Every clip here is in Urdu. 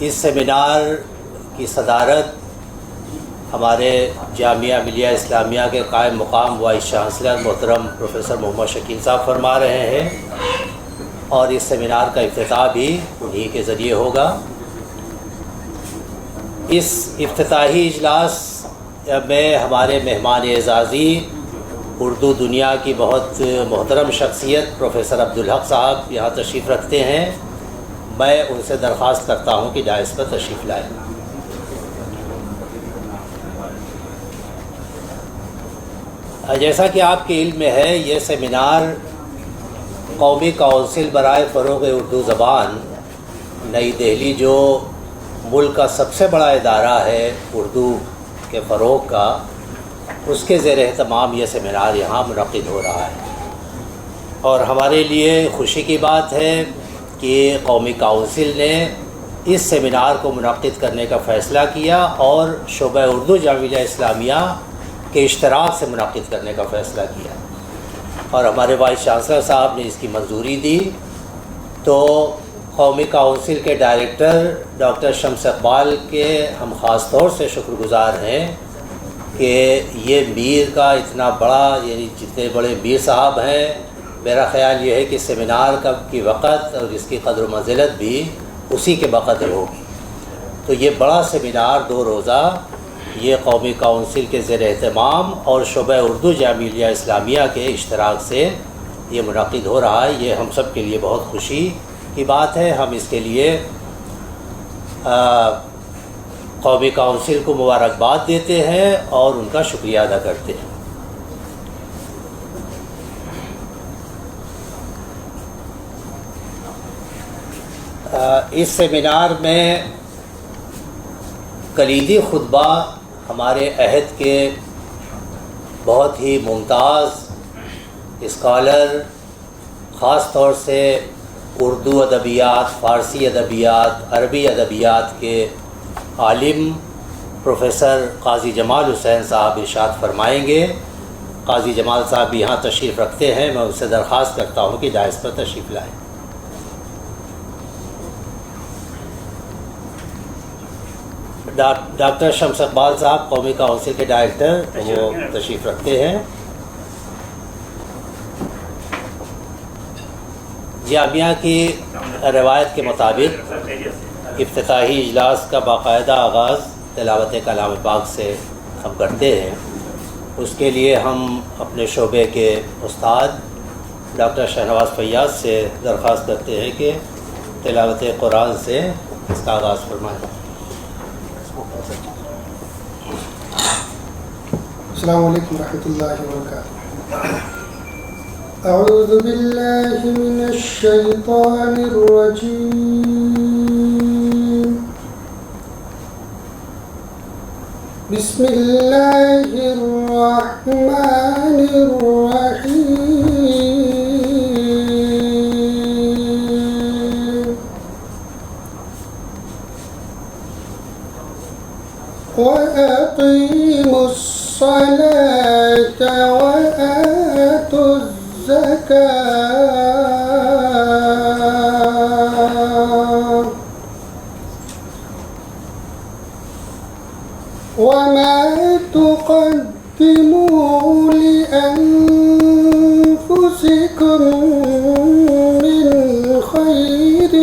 اس سیمینار کی صدارت ہمارے جامعہ ملیہ اسلامیہ کے قائم مقام وائس چانسلر محترم پروفیسر محمد شکیل صاحب فرما رہے ہیں اور اس سیمینار کا افتتاح بھی انہی کے ذریعے ہوگا۔ اس افتتاحی اجلاس میں ہمارے مہمان اعزازی اردو دنیا کی بہت محترم شخصیت پروفیسر عبدالحق صاحب یہاں تشریف رکھتے ہیں۔ میں ان سے درخواست کرتا ہوں کہ ڈائس پر تشریف لائیں۔ جیسا کہ آپ کے علم میں ہے، یہ سیمینار قومی کونسل برائے فروغ اردو زبان نئی دہلی، جو ملک کا سب سے بڑا ادارہ ہے اردو کے فروغ کا، اس کے زیر اہتمام یہ سیمینار یہاں منعقد ہو رہا ہے۔ اور ہمارے لیے خوشی کی بات ہے کہ قومی کونسل نے اس سیمینار کو منعقد کرنے کا فیصلہ کیا اور شعبہ اردو جامعہ اسلامیہ کے اشتراک سے منعقد کرنے کا فیصلہ کیا، اور ہمارے وائس چانسلر صاحب نے اس کی منظوری دی۔ تو قومی کونسل کے ڈائریکٹر ڈاکٹر شمس اقبال کے ہم خاص طور سے شکر گزار ہیں کہ یہ میر کا اتنا بڑا، یعنی جتنے بڑے میر صاحب ہیں، میرا خیال یہ ہے کہ سیمینار کی وقت اور اس کی قدر و منزلت بھی اسی کے بقدر ہوگی۔ تو یہ بڑا سیمینار 2 روزہ یہ قومی کونسل کے زیر اہتمام اور شعبہ اردو جامعہ اسلامیہ کے اشتراک سے یہ منعقد ہو رہا ہے۔ یہ ہم سب کے لیے بہت خوشی کی بات ہے۔ ہم اس کے لیے قومی کونسل کو مبارکباد دیتے ہیں اور ان کا شکریہ ادا کرتے ہیں۔ اس سیمینار میں کلیدی خطبہ ہمارے عہد کے بہت ہی ممتاز اسکالر، خاص طور سے اردو ادبیات، فارسی ادبیات، عربی ادبیات کے عالم پروفیسر قاضی جمال حسین صاحب ارشاد فرمائیں گے۔ قاضی جمال صاحب بھی یہاں تشریف رکھتے ہیں۔ میں ان سے درخواست کرتا ہوں کہ ڈائس پر تشریف لائیں۔ ڈاکٹر شمس اقبال صاحب قومی کونسل کے ڈائریکٹر، وہ تشریف رکھتے ہیں۔ جامعہ کی روایت کے مطابق افتتاحی اجلاس کا باقاعدہ آغاز تلاوت کلام پاک سے ہم کرتے ہیں۔ اس کے لیے ہم اپنے شعبے کے استاد ڈاکٹر شہنواز فیاض سے درخواست کرتے ہیں کہ تلاوت قرآن سے اس کا آغاز فرمائیں۔ السلام علیکم ورحمۃ اللہ وبرکاتہ۔ اعوذ باللہ من الشیطان الرجیم، بسم اللہ الرحمن الرحیم۔ وَأَقِيمُوا الصَّلَاةَ وَآتُوا الزَّكَاةَ وَمَا تُقَدِّمُوا لِأَنفُسِكُم مِّنْ خَيْرٍ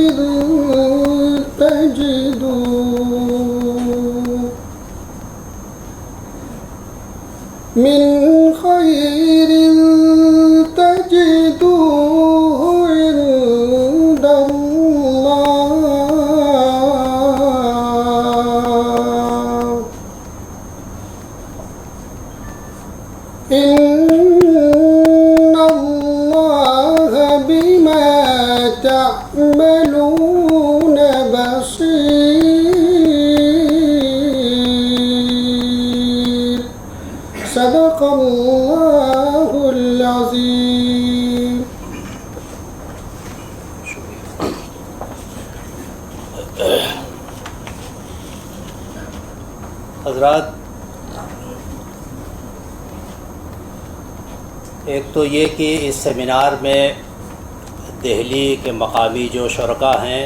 تجدوه عند الله إن الله بما تعملون بصير۔ صدق اللہ العظیم۔ حضرات، ایک تو یہ کہ اس سیمینار میں دہلی کے مقامی جو شرکاء ہیں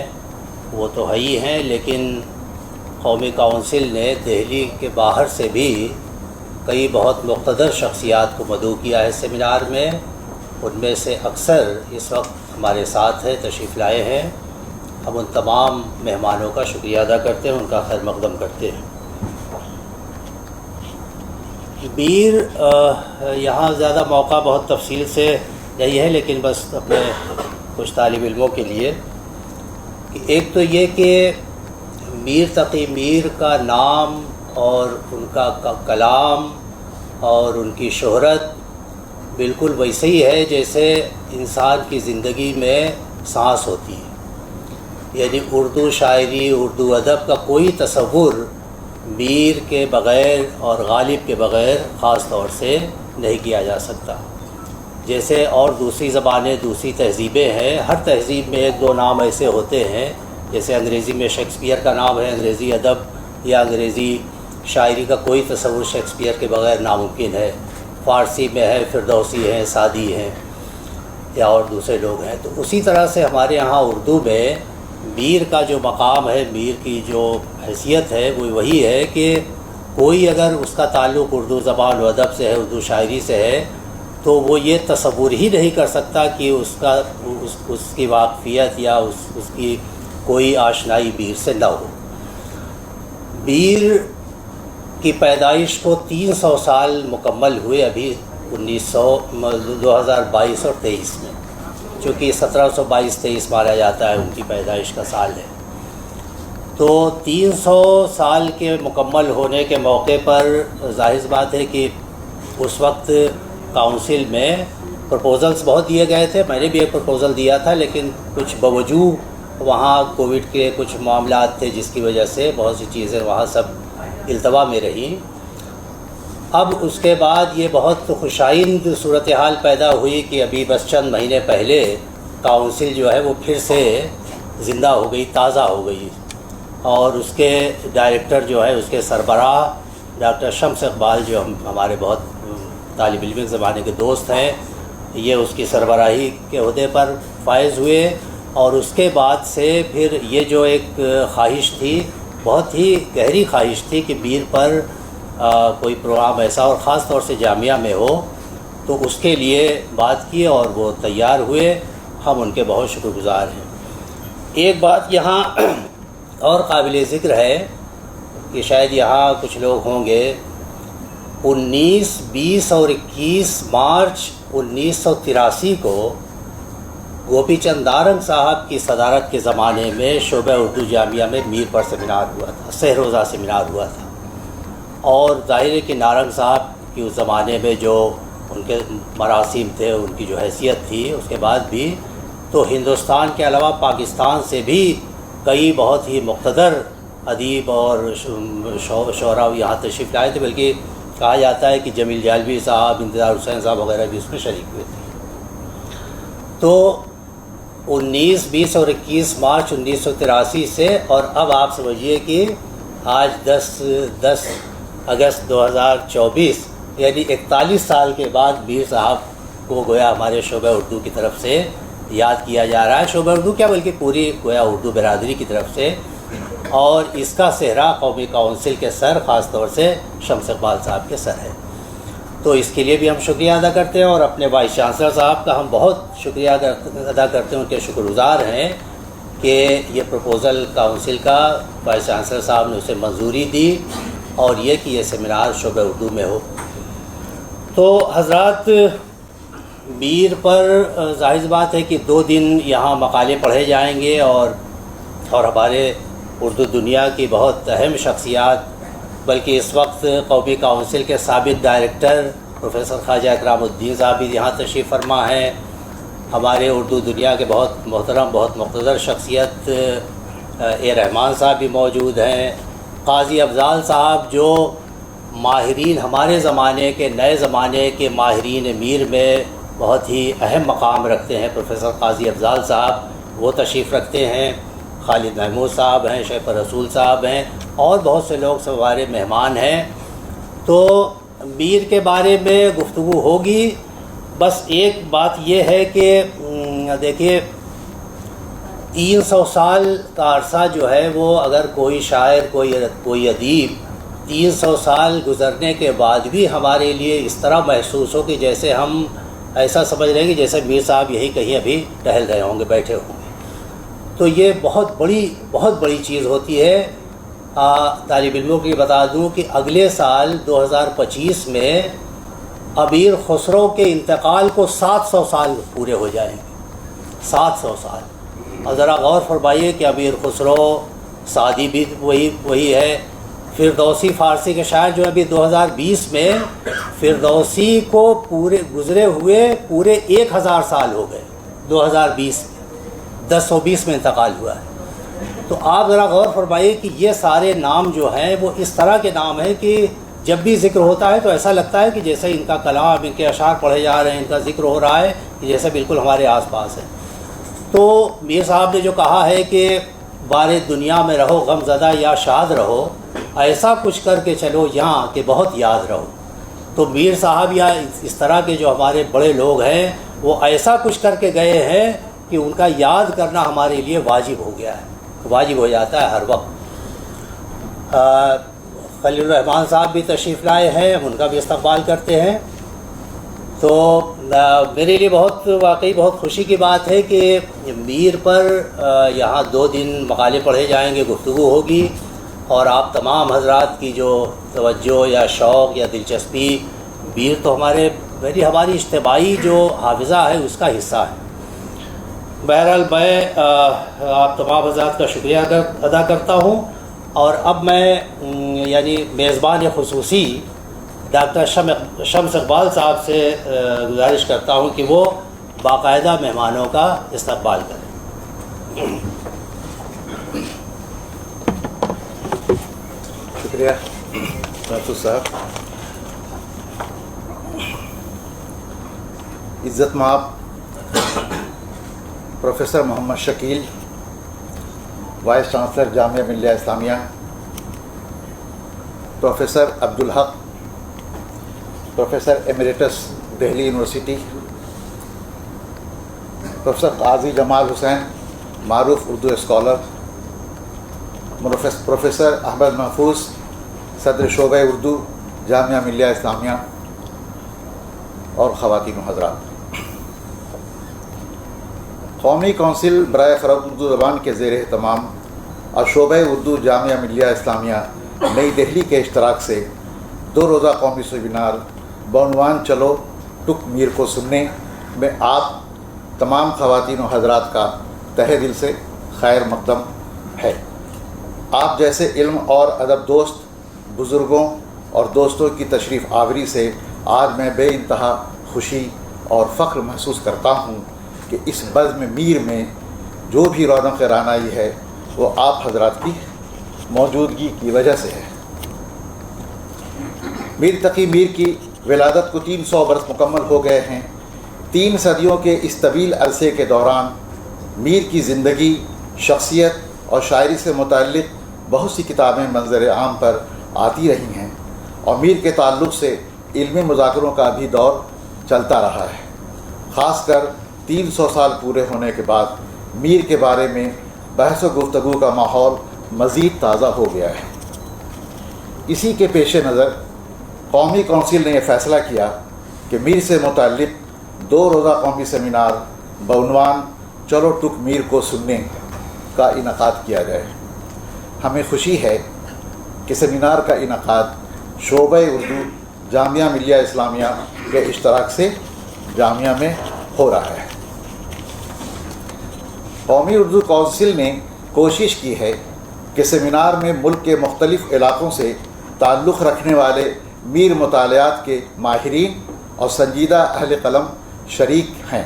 وہ تو ہے ہی ہیں، لیکن قومی کونسل نے دہلی کے باہر سے بھی کئی بہت مقتدر شخصیات کو مدعو کیا ہے سیمینار میں. ان میں سے اکثر اس وقت ہمارے ساتھ ہیں، تشریف لائے ہیں. ہم ان تمام مہمانوں کا شکریہ ادا کرتے ہیں، ان کا خیر مقدم کرتے ہیں. میر یہاں زیادہ موقع بہت تفصیل سے نہیں ہے، لیکن بس اپنے کچھ طالب علموں کے لیے کہ ایک تو یہ کہ میر تقی میر کا نام اور ان کا کلام اور ان کی شہرت بالکل ویسے ہی ہے جیسے انسان کی زندگی میں سانس ہوتی ہے. یعنی اردو شاعری، اردو ادب کا کوئی تصور میر کے بغیر اور غالب کے بغیر خاص طور سے نہیں کیا جا سکتا. جیسے اور دوسری زبانیں، دوسری تہذیبیں ہیں، ہر تہذیب میں ایک دو نام ایسے ہوتے ہیں. جیسے انگریزی میں شیکسپیئر کا نام ہے، انگریزی ادب یا انگریزی شاعری کا کوئی تصور شیکسپیئر کے بغیر ناممکن ہے. فارسی میں ہے، فردوسی ہیں، سعدی ہیں یا اور دوسرے لوگ ہیں. تو اسی طرح سے ہمارے یہاں اردو میں میر کا جو مقام ہے، میر کی جو حیثیت ہے، وہ وہی ہے کہ کوئی اگر اس کا تعلق اردو زبان و ادب سے ہے، اردو شاعری سے ہے، تو وہ یہ تصور ہی نہیں کر سکتا کہ اس کی واقفیت یا اس کی کوئی آشنائی میر سے نہ ہو. میر کی پیدائش کو 300 سال مکمل ہوئے ابھی 2022 اور 23 میں، چونکہ 1722-23 مانا جاتا ہے ان کی پیدائش کا سال ہے. تو 300 سال کے مکمل ہونے کے موقع پر ظاہر بات ہے کہ اس وقت کاؤنسل میں پرپوزلز بہت دیے گئے تھے. میں نے بھی ایک پرپوزل دیا تھا، لیکن کچھ بوجود وہاں کووڈ کے کچھ معاملات تھے جس کی وجہ سے بہت سی چیزیں وہاں سب التوا میں رہیں. اب اس کے بعد یہ بہت خوشائند صورتحال پیدا ہوئی کہ ابھی بس چند مہینے پہلے کاؤنسل جو ہے وہ پھر سے زندہ ہو گئی، تازہ ہو گئی. اور اس کے ڈائریکٹر جو ہے، اس کے سربراہ ڈاکٹر شمس اقبال، جو ہمارے بہت طالب علم زمانے کے دوست ہیں، یہ اس کی سربراہی کے عہدے پر فائز ہوئے. اور اس کے بعد سے پھر یہ جو ایک خواہش تھی، بہت ہی گہری خواہش تھی کہ میر پر کوئی پروگرام ایسا اور خاص طور سے جامعہ میں ہو، تو اس کے لیے بات کی اور وہ تیار ہوئے. ہم ان کے بہت شکر گزار ہیں. ایک بات یہاں اور قابل ذکر ہے کہ شاید یہاں کچھ لوگ ہوں گے، 19، 20 اور 21 مارچ 1983 کو گوپی چند دارنگ صاحب کی صدارت کے زمانے میں شعبہ اردو جامعہ میں میر پر سیمینار ہوا تھا، سہ روزہ سیمینار ہوا تھا. اور ظاہر ہے کہ نارنگ صاحب کی اس زمانے میں جو ان کے مراسم تھے، ان کی جو حیثیت تھی، اس کے بعد بھی تو ہندوستان کے علاوہ پاکستان سے بھی کئی بہت ہی مقتدر ادیب اور شعراء یہاں تشریف لائے تھے. بلکہ کہا جاتا ہے کہ جمیل جالبی صاحب، انتظار حسین صاحب وغیرہ بھی اس میں شریک ہوئے تھے. تو 19، 20 اور 21 مارچ 1983 سے، اور اب آپ سمجھیے کہ آج 10 اگست 2024، یعنی 41 سال کے بعد میر صاحب کو گویا ہمارے شعبہ اردو کی طرف سے یاد کیا جا رہا ہے. شعبہ اردو کیا بلکہ پوری گویا اردو برادری کی طرف سے. اور اس کا صحرا قومی کونسل کے سر، خاص طور سے شمس اقبال صاحب کے سر ہے. تو اس کے لیے بھی ہم شکریہ ادا کرتے ہیں، اور اپنے وائس چانسلر صاحب کا ہم بہت شکریہ ادا کرتے ہیں، ان کے شکر گزار ہیں کہ یہ پروپوزل کونسل کا وائس چانسلر صاحب نے اسے منظوری دی، اور یہ کہ یہ سیمینار شعبہ اردو میں ہو. تو حضرات، میر پر ظاہر بات ہے کہ 2 دن یہاں مقالے پڑھے جائیں گے، اور ہمارے اردو دنیا کی بہت اہم شخصیات، بلکہ اس وقت قومی کونسل کے سابق ڈائریکٹر پروفیسر خواجہ اکرام الدین صاحب بھی یہاں تشریف فرما ہیں. ہمارے اردو دنیا کے بہت محترم، بہت مقتدر شخصیت اے رحمان صاحب بھی موجود ہیں. قاضی افضال صاحب جو ماہرین، ہمارے زمانے کے، نئے زمانے کے ماہرین میر میں بہت ہی اہم مقام رکھتے ہیں، پروفیسر قاضی افضال صاحب وہ تشریف رکھتے ہیں. خالد محمود صاحب ہیں، شیخ رسول صاحب ہیں، اور بہت سے لوگ سب ہمارے مہمان ہیں. تو میر کے بارے میں گفتگو ہوگی. بس ایک بات یہ ہے کہ دیکھیے، 300 سال کا عرصہ جو ہے وہ اگر کوئی شاعر کوئی ادیب 300 سال گزرنے کے بعد بھی ہمارے لیے اس طرح محسوس ہو کہ جیسے ہم ایسا سمجھ رہے ہیں کہ جیسے میر صاحب یہی کہیں ابھی ٹہل رہے ہوں گے، بیٹھے ہوں گے، تو یہ بہت بڑی چیز ہوتی ہے۔ طالب علموں کی بتا دوں کہ اگلے سال 2025 میں امیر خسرو کے انتقال کو 700 سال پورے ہو جائیں گے، 700 سال۔ اور ذرا غور فرمائیے کہ امیر خسرو سعدی بھی وہی ہے، فردوسی فارسی کے شاعر جو ابھی 2020 میں فردوسی کو گزرے ہوئے پورے 1000 سال ہو گئے، 2020 میں 1020 میں انتقال ہوا ہے۔ تو آپ ذرا غور فرمائیے کہ یہ سارے نام جو ہیں وہ اس طرح کے نام ہیں کہ جب بھی ذکر ہوتا ہے تو ایسا لگتا ہے کہ جیسے ان کا کلام، ان کے اشعار پڑھے جا رہے ہیں، ان کا ذکر ہو رہا ہے کہ جیسے بالکل ہمارے آس پاس ہے۔ تو میر صاحب نے جو کہا ہے کہ بارے دنیا میں رہو غم زدہ یا شاد رہو، ایسا کچھ کر کے چلو یہاں کہ بہت یاد رہو، تو میر صاحب یا اس طرح کے جو ہمارے بڑے لوگ ہیں وہ ایسا کچھ کر کے گئے ہیں کہ ان کا یاد کرنا ہمارے لیے واجب ہو گیا ہے، واجب ہو جاتا ہے ہر وقت۔ خلیل الرحمن صاحب بھی تشریف لائے ہیں، ہم ان کا بھی استقبال کرتے ہیں۔ تو میرے لیے واقعی بہت خوشی کی بات ہے کہ میر پر یہاں 2 دن مقالے پڑھے جائیں گے، گفتگو ہوگی، اور آپ تمام حضرات کی جو توجہ یا شوق یا دلچسپی، میر تو ہماری اجتماعی جو حافظہ ہے اس کا حصہ ہے۔ بہرحال میں آپ تمام حضرات کا شکریہ ادا کرتا ہوں، اور اب میں یعنی میزبان خصوصی ڈاکٹر شمس اقبال صاحب سے گزارش کرتا ہوں کہ وہ باقاعدہ مہمانوں کا استقبال کریں۔ شکریہ محفوظ صاحب۔ عزت مآب professor Mohammad Shakeel, vice chancellor Jamia Millia Islamia, professor Abdul Haq, professor emeritus Delhi university, professor Qazi Jamal حسین، معروف اردو اسکالر، پروفیسر احمد محفوظ، صدر شعبہ اردو جامعہ ملیہ اسلامیہ، اور خواتین و حضرات، قومی کونسل برائے فروغ اردو زبان کے زیر اہتمام اور شعبہ اردو جامعہ ملیہ اسلامیہ نئی دہلی کے اشتراک سے 2 روزہ قومی سیمینار بعنوان چلو ٹک میر کو سننے میں آپ تمام خواتین و حضرات کا تہہ دل سے خیر مقدم ہے۔ آپ جیسے علم اور ادب دوست بزرگوں اور دوستوں کی تشریف آوری سے آج میں بے انتہا خوشی اور فخر محسوس کرتا ہوں کہ اس بزم میر میں جو بھی رونق رعنائی ہے وہ آپ حضرات کی موجودگی کی وجہ سے ہے۔ میر تقی میر کی ولادت کو 300 برس مکمل ہو گئے ہیں۔ 3 صدیوں کے اس طویل عرصے کے دوران میر کی زندگی، شخصیت اور شاعری سے متعلق بہت سی کتابیں منظر عام پر آتی رہی ہیں، اور میر کے تعلق سے علمی مذاکروں کا بھی دور چلتا رہا ہے۔ خاص کر 300 سال پورے ہونے کے بعد میر کے بارے میں بحث و گفتگو کا ماحول مزید تازہ ہو گیا ہے۔ اسی کے پیش نظر قومی کونسل نے یہ فیصلہ کیا کہ میر سے متعلق 2 روزہ قومی سیمینار بعنوان چلو ٹک میر کو سننے کا انعقاد کیا جائے۔ ہمیں خوشی ہے کہ سیمینار کا انعقاد شعبہ اردو جامعہ ملیہ اسلامیہ کے اشتراک سے جامعہ میں ہو رہا ہے۔ قومی اردو کونسل نے کوشش کی ہے کہ سیمینار میں ملک کے مختلف علاقوں سے تعلق رکھنے والے میر مطالعات کے ماہرین اور سنجیدہ اہل قلم شریک ہیں۔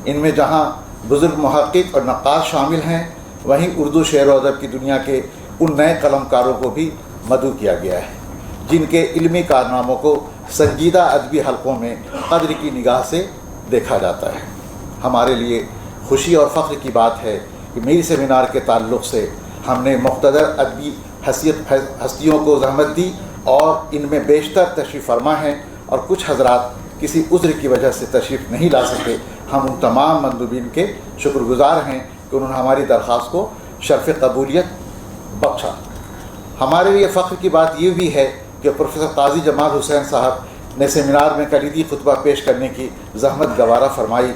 ان میں جہاں بزرگ محقق اور نقاش شامل ہیں، وہیں اردو شعر و ادب کی دنیا کے ان نئے قلم کاروں کو بھی مدعو کیا گیا ہے جن کے علمی کارناموں کو سنجیدہ ادبی حلقوں میں قدر کی نگاہ سے دیکھا جاتا ہے۔ ہمارے لیے خوشی اور فخر کی بات ہے کہ میر سیمینار کے تعلق سے ہم نے مقتدر ادبی ہستیوں کو زحمت دی، اور ان میں بیشتر تشریف فرما ہیں، اور کچھ حضرات کسی عذر کی وجہ سے تشریف نہیں لا سکے۔ ہم ان تمام مندوبین کے شکر گزار ہیں کہ انہوں نے ہماری درخواست کو شرف قبولیت بخشا۔ ہمارے لیے فخر کی بات یہ بھی ہے کہ پروفیسر قاضی جمال حسین صاحب نے سیمینار میں کلیدی خطبہ پیش کرنے کی زحمت گوارہ فرمائی۔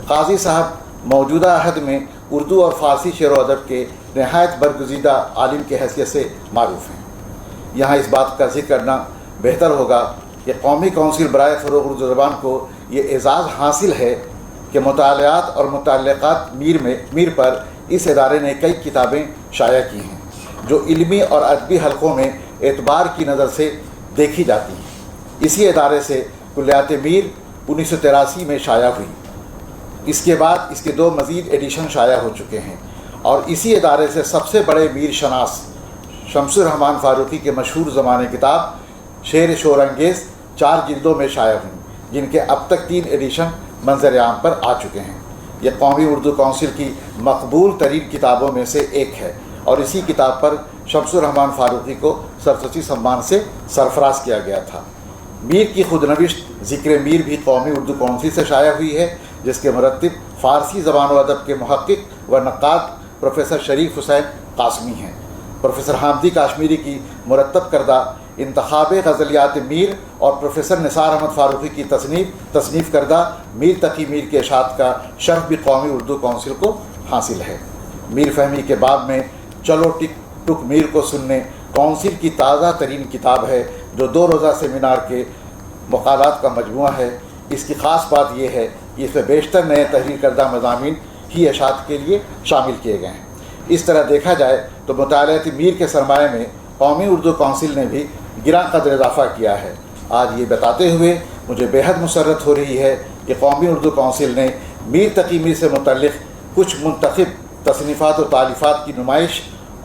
قاضی صاحب موجودہ عہد میں اردو اور فارسی شعر و ادب کے نہایت برگزیدہ عالم کی حیثیت سے معروف ہیں۔ یہاں اس بات کا ذکر کرنا بہتر ہوگا کہ قومی کونسل برائے فروغ اردو زبان کو یہ اعزاز حاصل ہے کہ مطالعات اور متعلقات میر پر اس ادارے نے کئی کتابیں شائع کی ہیں جو علمی اور ادبی حلقوں میں اعتبار کی نظر سے دیکھی جاتی ہیں۔ اسی ادارے سے کلیات میر 1983 میں شائع ہوئی۔ اس کے بعد اس کے 2 مزید ایڈیشن شائع ہو چکے ہیں، اور اسی ادارے سے سب سے بڑے میر شناس شمس الرحمن فاروقی کے مشہور زمانے کتاب شعر شور انگیز 4 جلدوں میں شائع ہوئی، جن کے اب تک 3 ایڈیشن منظر عام پر آ چکے ہیں۔ یہ قومی اردو کونسل کی مقبول ترین کتابوں میں سے ایک ہے، اور اسی کتاب پر شمس الرحمن فاروقی کو سرسبزی سمان سے سرفراز کیا گیا تھا۔ میر کی خود نوشت ذکر میر بھی قومی اردو کونسل سے شائع ہوئی ہے، جس کے مرتب فارسی زبان و ادب کے محقق و نقاد پروفیسر شریف حسین قاسمی ہیں۔ پروفیسر حامدی کاشمیری کی مرتب کردہ انتخاب غزلیات میر اور پروفیسر نثار احمد فاروقی کی تصنیف کردہ میر تقی میر کے اشاعت کا شرف بھی قومی اردو کونسل کو حاصل ہے۔ میر فہمی کے باب میں چلو ٹک ٹک میر کو سننے کونسل کی تازہ ترین کتاب ہے، جو 2 روزہ سیمینار کے مقالات کا مجموعہ ہے۔ اس کی خاص بات یہ ہے کہ اس میں بیشتر نئے تحریر کردہ مضامین ہی اشاعت کے لیے شامل کیے گئے ہیں۔ اس طرح دیکھا جائے تو مطالعاتی میر کے سرمایہ میں قومی اردو کونسل نے بھی گراں قدر اضافہ کیا ہے۔ آج یہ بتاتے ہوئے مجھے بیحد مسرت ہو رہی ہے کہ قومی اردو کونسل نے میر تقی میر سے متعلق کچھ منتخب تصنیفات و تالیفات کی نمائش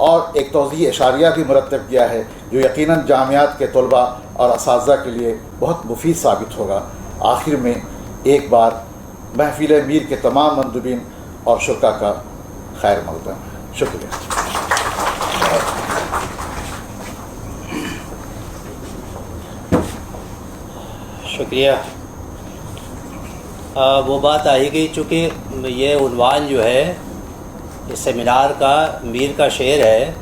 اور ایک توضیحی اشاریہ بھی مرتب کیا ہے، جو یقیناً جامعات کے طلباء اور اساتذہ کے لیے بہت مفید ثابت ہوگا۔ آخر میں ایک بار محفل میر کے تمام مندوبین اور شرکا کا خیر مقدم۔ شکریہ۔ شکریہ۔ وہ بات آئی گئی، چونکہ یہ عنوان جو ہے اس سیمینار کا میر کا شعر ہے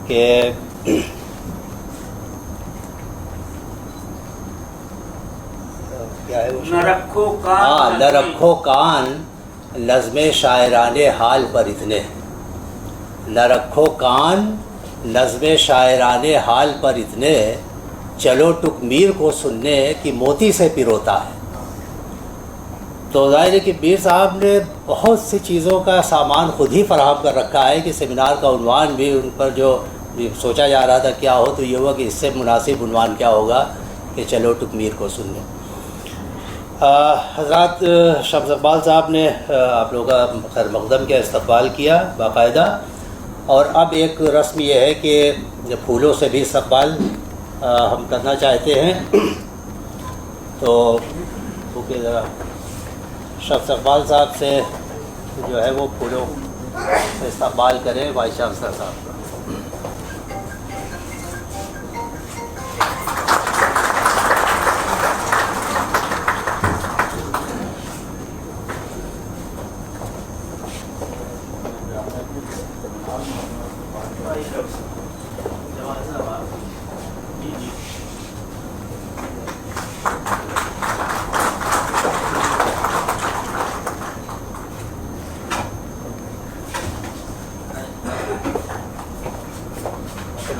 کہ کیا ہے وہ؟ نہ رکھو کان نظم شاعران حال پر اتنے، نہ رکھو کان نظم شاعران حال پر اتنے، چلو ٹک میر کو سننے کی موتی سے پیروتا ہے۔ تو ظاہر ہے کہ میر صاحب نے بہت سی چیزوں کا سامان خود ہی فراہم کر رکھا ہے کہ سیمینار کا عنوان بھی ان پر جو سوچا جا رہا تھا کیا ہو، تو یہ ہوا کہ اس سے مناسب عنوان کیا ہوگا کہ چلو ٹک میر کو سننے۔ حضرات، شمس اقبال صاحب نے آپ لوگوں کا خیر مقدم کیا، استقبال کیا باقاعدہ، اور اب ایک رسم یہ ہے کہ پھولوں سے بھی استقبال ہم کرنا چاہتے ہیں۔ تو کیونکہ ذرا شمس اقبال صاحب سے جو ہے وہ پھولوں سے استقبال کریں وائس چانسلر صاحب کا۔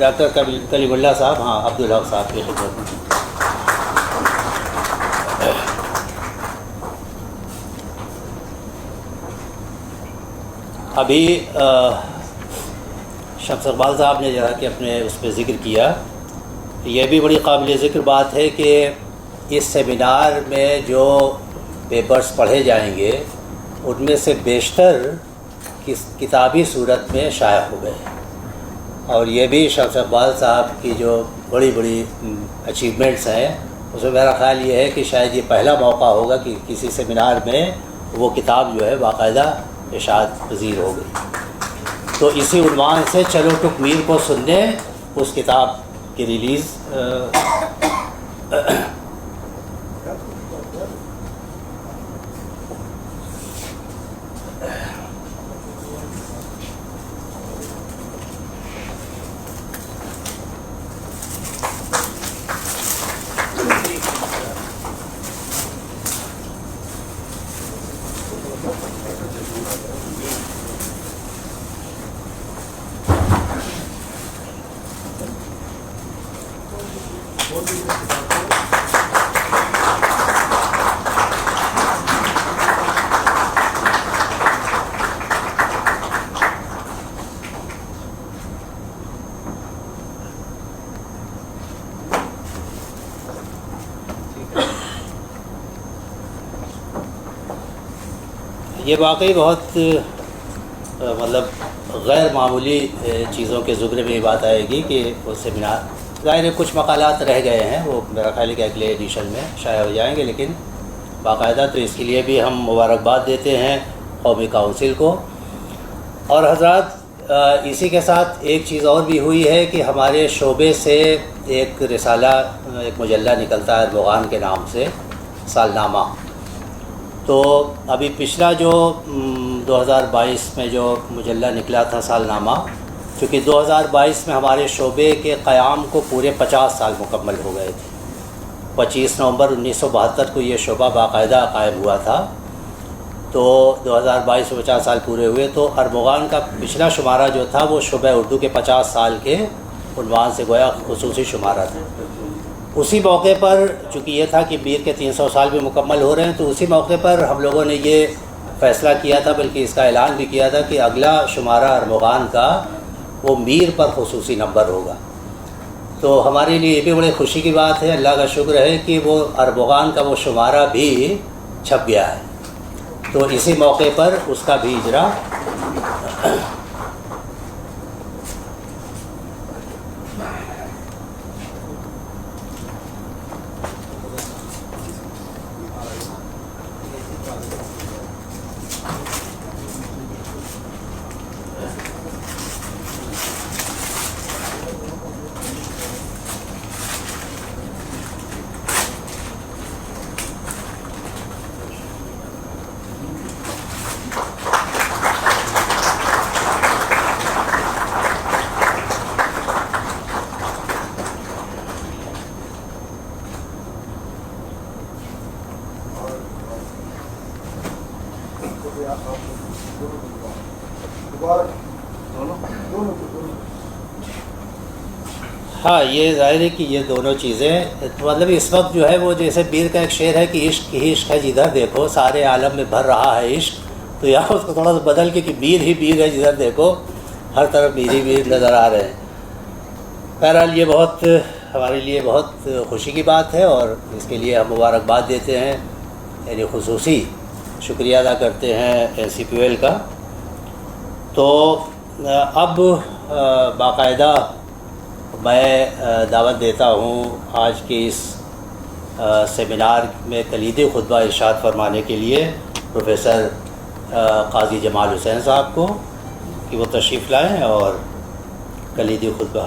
ڈاکٹر کلیم اللہ صاحب، ہاں عبدالحق صاحب کی خدمت میں۔ ابھی شمس اقبال صاحب نے جہاں کہ اپنے اس پہ ذکر کیا، یہ بھی بڑی قابل ذکر بات ہے کہ اس سیمینار میں جو پیپرز پڑھے جائیں گے ان میں سے بیشتر کتابی صورت میں شائع ہو گئے، اور یہ بھی شمس اقبال صاحب کی جو بڑی بڑی اچیومنٹس ہیں اس میں میرا خیال یہ ہے کہ شاید یہ پہلا موقع ہوگا کہ کسی سیمینار میں وہ کتاب جو ہے باقاعدہ اشاعت پذیر ہو گئی۔ تو اسی عنوان سے چلو ٹک میر کو سننے اس کتاب کی ریلیز یہ واقعی بہت مطلب غیر معمولی چیزوں کے زمرے میں یہ بات آئے گی کہ وہ سیمینار ظاہر ہے کچھ مقالات رہ گئے ہیں، وہ میرا خیال ہے کہ اگلے ایڈیشن میں شائع ہو جائیں گے، لیکن باقاعدہ تو اس کے لیے بھی ہم مبارکباد دیتے ہیں قومی کونسل کو۔ اور حضرات اسی کے ساتھ ایک چیز اور بھی ہوئی ہے کہ ہمارے شعبے سے ایک رسالہ، ایک مجلہ نکلتا ہے ارمغان کے نام سے، سالنامہ۔ تو ابھی پچھلا جو 2022 میں جو مجلہ نکلا تھا سالنامہ، چونکہ 2022 میں ہمارے شعبے کے قیام کو پورے 50 سال مکمل ہو گئے تھے۔ 25 نومبر 1972 کو یہ شعبہ باقاعدہ قائم ہوا تھا، تو 2022 میں 50 سال پورے ہوئے، تو ارمغان کا پچھلا شمارہ جو تھا وہ شعبہ اردو کے 50 سال کے عنوان سے گویا خصوصی شمارہ تھا۔ اسی موقع پر چونکہ یہ تھا کہ میر کے 300 سال بھی مکمل ہو رہے ہیں، تو اسی موقع پر ہم لوگوں نے یہ فیصلہ کیا تھا، بلکہ اس کا اعلان بھی کیا تھا کہ اگلا شمارہ ارمغان کا وہ میر پر خصوصی نمبر ہوگا۔ تو ہمارے لیے یہ بھی بڑی خوشی کی بات ہے، اللہ کا شکر ہے کہ وہ ارمغان کا وہ شمارہ بھی چھپ گیا ہے، تو اسی موقع پر اس کا بھی اجرا ہاں، یہ ظاہر ہے کہ یہ دونوں چیزیں مطلب اس وقت جو ہے وہ جیسے میر کا ایک شعر ہے کہ عشق ہی عشق ہے جدھر دیکھو، سارے عالم میں بھر رہا ہے عشق، تو یہاں اس کو تھوڑا سا بدل کے کہ میر ہی میر ہے جدھر دیکھو، ہر طرف میر ہی میر نظر آ رہے ہیں۔ بہرحال یہ بہت ہمارے لیے بہت خوشی کی بات ہے، اور اس کے لیے ہم مبارکباد دیتے ہیں، یعنی خصوصی شکریہ ادا کرتے ہیں NCPOL کا۔ تو اب باقاعدہ میں دعوت دیتا ہوں آج کے اس سیمینار میں کلیدی خطبہ ارشاد فرمانے کے لیے پروفیسر قاضی جمال حسین صاحب کو کہ وہ تشریف لائیں اور کلیدی خطبہ۔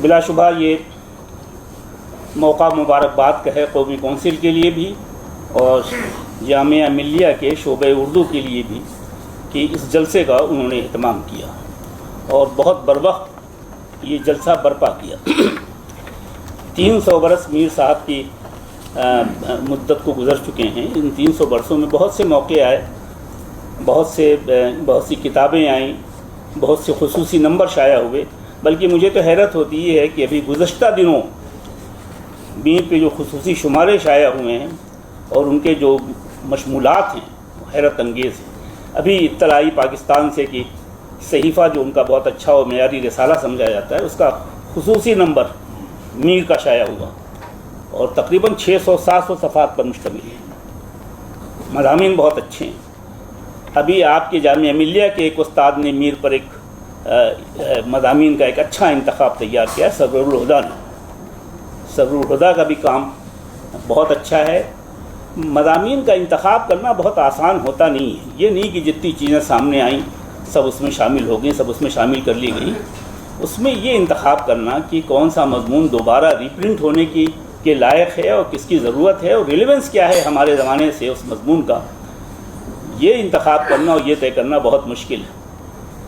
بلا شبہ یہ موقع مبارکباد کا ہے قومی کونسل کے لیے بھی اور جامعہ ملیہ کے شعبہ اردو کے لیے بھی کہ اس جلسے کا انہوں نے اہتمام کیا اور بہت بروقت یہ جلسہ برپا کیا۔ 300 برس میر صاحب کی مدت کو گزر چکے ہیں۔ ان 300 برسوں میں بہت سے موقع آئے، بہت سی کتابیں آئیں، بہت سے خصوصی نمبر شائع ہوئے، بلکہ مجھے تو حیرت ہوتی ہے کہ ابھی گزشتہ دنوں میر پہ جو خصوصی شمارے شائع ہوئے ہیں اور ان کے جو مشمولات ہیں وہ حیرت انگیز ہیں۔ ابھی اطلاعی پاکستان سے کہ صحیفہ جو ان کا بہت اچھا اور معیاری رسالہ سمجھا جاتا ہے، اس کا خصوصی نمبر میر کا شائع ہوا اور تقریباً 600-700 صفحات پر مشتمل ہے۔ مضامین بہت اچھے ہیں۔ ابھی آپ کے جامعہ ملیہ کے ایک استاد نے میر پر ایک مضامین کا ایک اچھا انتخاب تیار کیا ہے، سرور الہدا نے۔ سرور الہدا کا بھی کام بہت اچھا ہے، مضامین کا انتخاب کرنا بہت آسان ہوتا نہیں ہے. یہ نہیں کہ جتنی چیزیں سامنے آئیں سب اس میں شامل ہو گئیں، سب اس میں شامل کر لی گئیں. اس میں یہ انتخاب کرنا کہ کون سا مضمون دوبارہ ریپرنٹ ہونے کے لائق ہے اور کس کی ضرورت ہے اور ریلیونس کیا ہے ہمارے زمانے سے اس مضمون کا، یہ انتخاب کرنا اور یہ طے کرنا بہت مشکل ہے.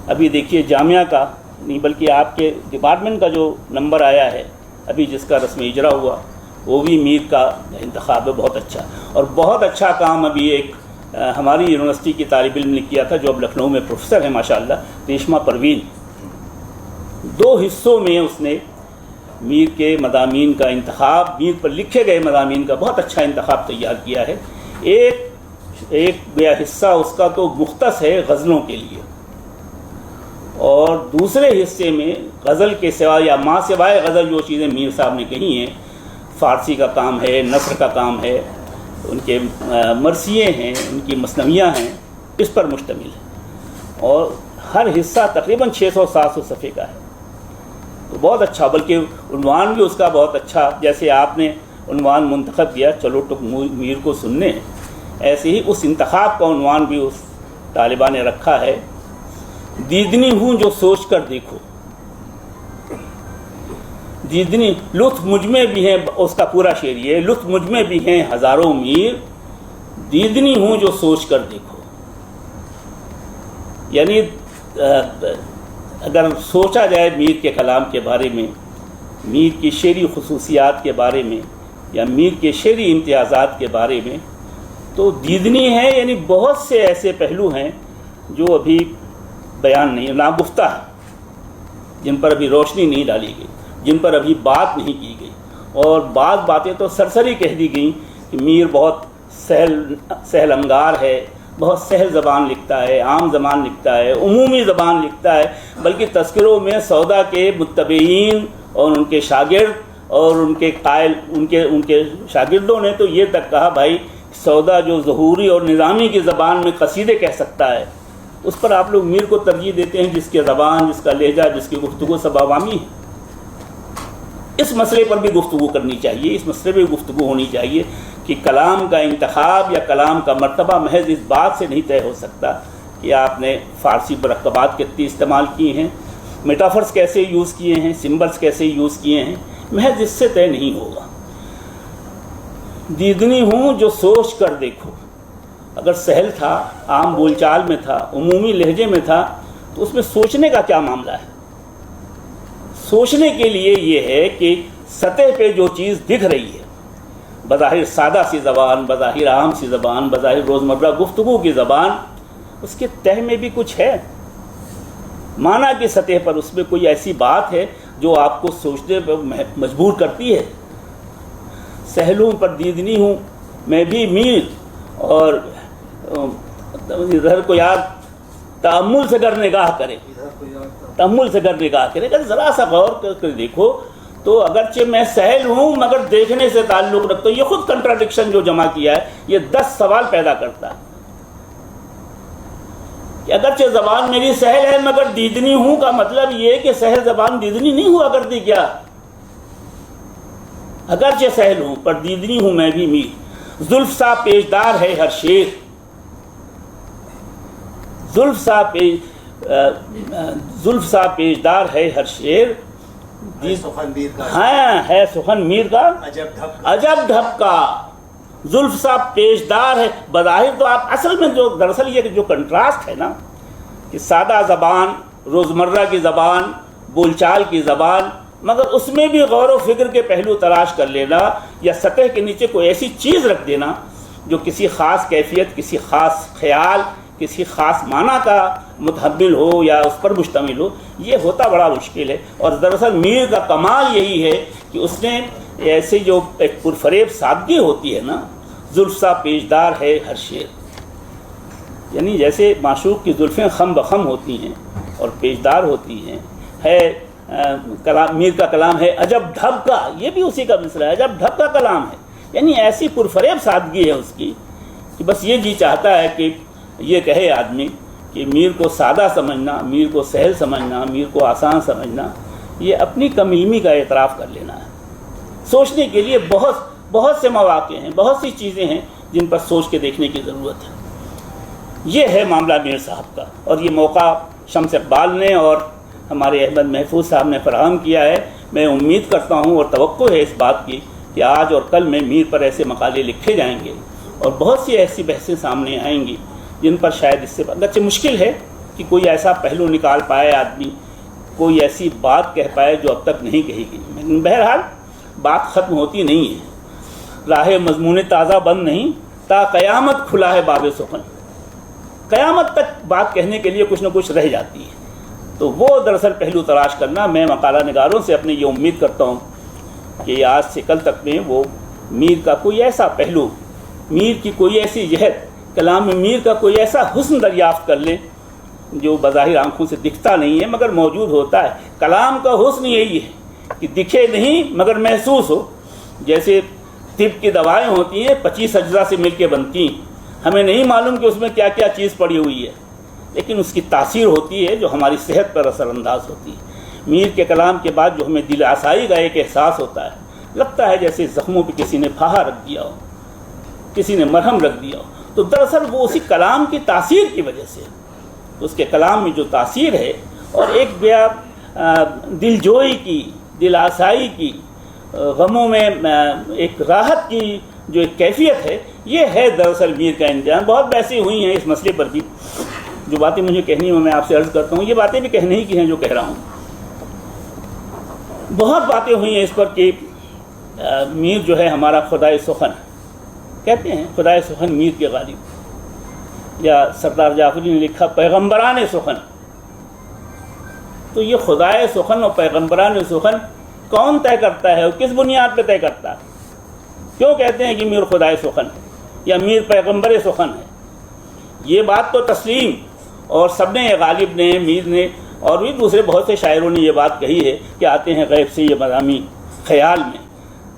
ابھی دیکھیے جامعہ کا نہیں بلکہ آپ کے ڈپارٹمنٹ کا جو نمبر آیا ہے ابھی جس کا رسم اجرا ہوا، وہ بھی میر کا انتخاب ہے بہت اچھا. اور بہت اچھا کام ابھی ایک ہماری یونیورسٹی کی طالب علم نے کیا تھا جو اب لکھنؤ میں پروفیسر ہے ماشاءاللہ، ریشما پروین. 2 حصوں میں اس نے میر کے مضامین کا انتخاب، میر پر لکھے گئے مضامین کا بہت اچھا انتخاب تیار کیا ہے. ایک گیا حصہ اس کا تو مختص ہے غزلوں کے لیے، اور دوسرے حصے میں غزل کے سوا یا ماں سوائے غزل جو چیزیں میر صاحب نے کہی ہیں، فارسی کا کام ہے، نثر کا کام ہے، ان کے مرثیے ہیں، ان کی مثنویاں ہیں، اس پر مشتمل ہے. اور ہر حصہ تقریباً 600-700 صفحے کا ہے. تو بہت اچھا، بلکہ عنوان بھی اس کا بہت اچھا، جیسے آپ نے عنوان منتخب کیا چلو ٹک میر کو سننے، ایسے ہی اس انتخاب کا عنوان بھی اس طالبہ نے رکھا ہے، دیدنی ہوں جو سوچ کر دیکھو. دیدنی لطف مجھ میں بھی ہے، اس کا پورا شعر یہ ہے، لطف مجھ میں بھی ہیں ہزاروں میر، دیدنی ہوں جو سوچ کر دیکھو. یعنی اگر سوچا جائے میر کے کلام کے بارے میں، میر کی شعری خصوصیات کے بارے میں یا میر کے شعری امتیازات کے بارے میں، تو دیدنی ہے، یعنی بہت سے ایسے پہلو ہیں جو ابھی بیان نہیں، ناگفتہ ہے، جن پر ابھی روشنی نہیں ڈالی گئی، جن پر ابھی بات نہیں کی گئی. اور بعض باتیں تو سرسری کہہ دی گئیں کہ میر بہت سہل انگار ہے، بہت سہل زبان لکھتا ہے، عام زبان لکھتا ہے، عمومی زبان لکھتا ہے. بلکہ تذکروں میں سودا کے متبعین اور ان کے شاگرد اور ان کے قائل ان کے شاگردوں نے تو یہ تک کہا بھائی سودا جو ظہوری اور نظامی کی زبان میں قصیدے کہہ سکتا ہے، اس پر آپ لوگ میر کو ترجیح دیتے ہیں جس کی زبان، جس کا لہجہ، جس کی گفتگو سب عوامی ہے. اس مسئلے پر بھی گفتگو کرنی چاہیے، اس مسئلے پہ بھی گفتگو ہونی چاہیے کہ کلام کا انتخاب یا کلام کا مرتبہ محض اس بات سے نہیں طے ہو سکتا کہ آپ نے فارسی مرکبات کتنی استعمال کی ہیں، میٹافرز کیسے یوز کیے ہیں، سمبلز کیسے یوز کیے ہیں، محض اس سے طے نہیں ہوگا. دیدنی ہوں جو سوچ کر دیکھو، اگر سہل تھا، عام بول چال میں تھا، عمومی لہجے میں تھا، تو اس میں سوچنے کا کیا معاملہ ہے؟ سوچنے کے لیے یہ ہے کہ سطح پہ جو چیز دکھ رہی ہے، بظاہر سادہ سی زبان، بظاہر عام سی زبان، بظاہر روزمرہ گفتگو کی زبان، اس کے تہ میں بھی کچھ ہے، معنی کی سطح پر اس میں کوئی ایسی بات ہے جو آپ کو سوچنے پر مجبور کرتی ہے. سہلوں پر دیدنی ہوں میں بھی میر، اور ادھر کو یاد تأمل سے گر نگاہ کرے، تأمل سے گر نگاہ کرے. اگر ذرا سا غور کر دیکھو تو اگرچہ میں سہل ہوں مگر دیکھنے سے تعلق رکھتا ہوں، یہ خود کنٹراڈکشن جو جمع کیا ہے یہ 10 سوال پیدا کرتا ہے کہ اگرچہ زبان میری سہل ہے مگر دیدنی ہوں کا مطلب یہ کہ سہل زبان دیدنی نہیں ہوا کرتی کیا؟ اگرچہ سہل ہوں پر دیدنی ہوں میں بھی میر، زلف سا پیشدار ہے ہر شیر، زلف سا پیشدار ہے ہر شیر، ہاں ہے سخن میر کا عجب ڈھب کا، زلف سا پیشدار ہے. بظاہر تو آپ اصل میں جو دراصل یہ جو کنٹراسٹ ہے نا کہ سادہ زبان، روزمرہ کی زبان، بول چال کی زبان، مگر اس میں بھی غور و فکر کے پہلو تلاش کر لینا یا سطح کے نیچے کوئی ایسی چیز رکھ دینا جو کسی خاص کیفیت، کسی خاص خیال، کسی خاص معنی کا متحمل ہو یا اس پر مشتمل ہو، یہ ہوتا بڑا مشکل ہے. اور دراصل میر کا کمال یہی ہے کہ اس نے ایسے جو ایک پرفریب سادگی ہوتی ہے نا، زلف سا پیشدار ہے ہر شیر، یعنی جیسے معشوق کی زلفیں خم بخم ہوتی ہیں اور پیشدار ہوتی ہیں، ہے کلام میر کا کلام ہے عجب ڈھب کا، یہ بھی اسی کا مصرع ہے، عجب ڈھب کا کلام ہے. یعنی ایسی پرفریب سادگی ہے اس کی کہ بس یہ جی چاہتا ہے کہ یہ کہے آدمی کہ میر کو سادہ سمجھنا، میر کو سہل سمجھنا، میر کو آسان سمجھنا، یہ اپنی کم علمی کا اعتراف کر لینا ہے. سوچنے کے لیے بہت سے مواقع ہیں، بہت سی چیزیں ہیں جن پر سوچ کے دیکھنے کی ضرورت ہے۔ یہ ہے معاملہ میر صاحب کا، اور یہ موقع شمس اقبال نے اور ہمارے احمد محفوظ صاحب نے فراہم کیا ہے۔ میں امید کرتا ہوں اور توقع ہے اس بات کی کہ آج اور کل میں میر پر ایسے مقالے لکھے جائیں گے اور بہت سی ایسی بحثیں سامنے آئیں گی جن پر شاید اس سے اگرچہ مشکل ہے کہ کوئی ایسا پہلو نکال پائے آدمی، کوئی ایسی بات کہہ پائے جو اب تک نہیں کہی گئی، لیکن بہرحال بات ختم ہوتی نہیں ہے۔ راہ مضمون تازہ بند نہیں، تا قیامت کھلا ہے باب سخن۔ قیامت تک بات کہنے کے لیے کچھ نہ کچھ رہ جاتی ہے، تو وہ دراصل پہلو تلاش کرنا۔ میں مقالہ نگاروں سے اپنی یہ امید کرتا ہوں کہ آج سے کل تک میں وہ میر کا کوئی ایسا پہلو، میر کی کوئی ایسی جہت، کلام میں میر کا کوئی ایسا حسن دریافت کر لیں جو بظاہر آنکھوں سے دکھتا نہیں ہے مگر موجود ہوتا ہے۔ کلام کا حسن یہی ہے کہ دکھے نہیں مگر محسوس ہو۔ جیسے طب کی دوائیں ہوتی ہیں 25 اجزاء سے مل کے بنتی ہیں، ہمیں نہیں معلوم کہ اس میں کیا کیا چیز پڑی ہوئی ہے، لیکن اس کی تاثیر ہوتی ہے جو ہماری صحت پر اثر انداز ہوتی ہے۔ میر کے کلام کے بعد جو ہمیں دل آسائی کا ایک احساس ہوتا ہے، لگتا ہے جیسے زخموں پہ کسی نے پھاہا رکھ دیا ہو، کسی نے مرہم رکھ دیا ہو، تو دراصل وہ اسی کلام کی تاثیر کی وجہ سے، اس کے کلام میں جو تاثیر ہے اور ایک بیا دل جوئی کی، دل آسائی کی، غموں میں ایک راحت کی جو ایک کیفیت ہے، یہ ہے دراصل میر کا انجام۔ بہت بحثیں ہوئی ہیں اس مسئلے پر بھی، جو باتیں مجھے کہنی ہیں میں آپ سے عرض کرتا ہوں، یہ باتیں بھی کہنے ہی کی ہیں جو کہہ رہا ہوں۔ بہت باتیں ہوئی ہیں اس پر کہ میر جو ہے ہمارا خدائے سخن، کہتے ہیں خدائے سخن میر کے غالب، یا سردار جعفری نے لکھا پیغمبران سخن۔ تو یہ خدائے سخن اور پیغمبران سخن کون طے کرتا ہے اور کس بنیاد پہ طے کرتا ہے؟ کیوں کہتے ہیں کہ میر خدائے سخن یا میر پیغمبر سخن ہے؟ یہ بات تو تسلیم، اور سب نے، غالب نے، میر نے اور بھی دوسرے بہت سے شاعروں نے یہ بات کہی ہے کہ آتے ہیں غیب سے یہ مضامین خیال میں۔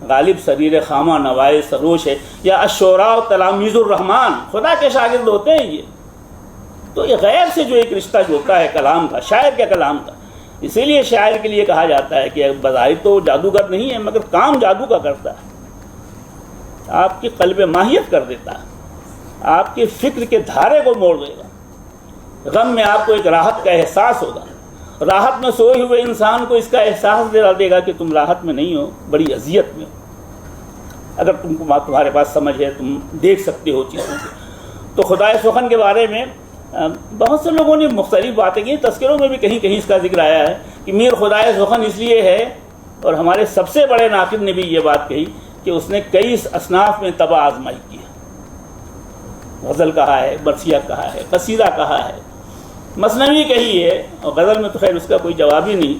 غالب سریر خامہ نوائے سروش ہے، یا الشعراء تلاميذ الرحمن، خدا کے شاگرد ہوتے ہیں یہ۔ تو یہ غیب سے جو ایک رشتہ جوڑتا ہے کلام کا، شاعر کے کلام کا، اسی لیے شاعر کے لیے کہا جاتا ہے کہ بظاہر تو جادوگر نہیں ہے مگر کام جادو کا کرتا ہے، آپ کی قلب ماہیت کر دیتا ہے، آپ کے فکر کے دھارے کو موڑ دے گا۔ غم میں آپ کو ایک راحت کا احساس ہوگا، راحت میں سوئے ہوئے انسان کو اس کا احساس دلا دے گا کہ تم راحت میں نہیں ہو، بڑی اذیت میں ہو۔ اگر تمہارے پاس سمجھ ہے، تم دیکھ سکتے ہو چیزوں کو۔ تو خدائے سخن کے بارے میں بہت سے لوگوں نے مختلف باتیں کی، تذکروں میں بھی کہیں کہیں اس کا ذکر آیا ہے کہ میر خدائے سخن اس لیے ہے، اور ہمارے سب سے بڑے ناقد نے بھی یہ بات کہی کہ اس نے کئی اصناف میں طبع آزمائی کی ہے۔ غزل کہا ہے، مرثیہ کہا ہے، قصیدہ کہا ہے، مثنوی کہی ہے، اور غزل میں تو خیر اس کا کوئی جواب ہی نہیں۔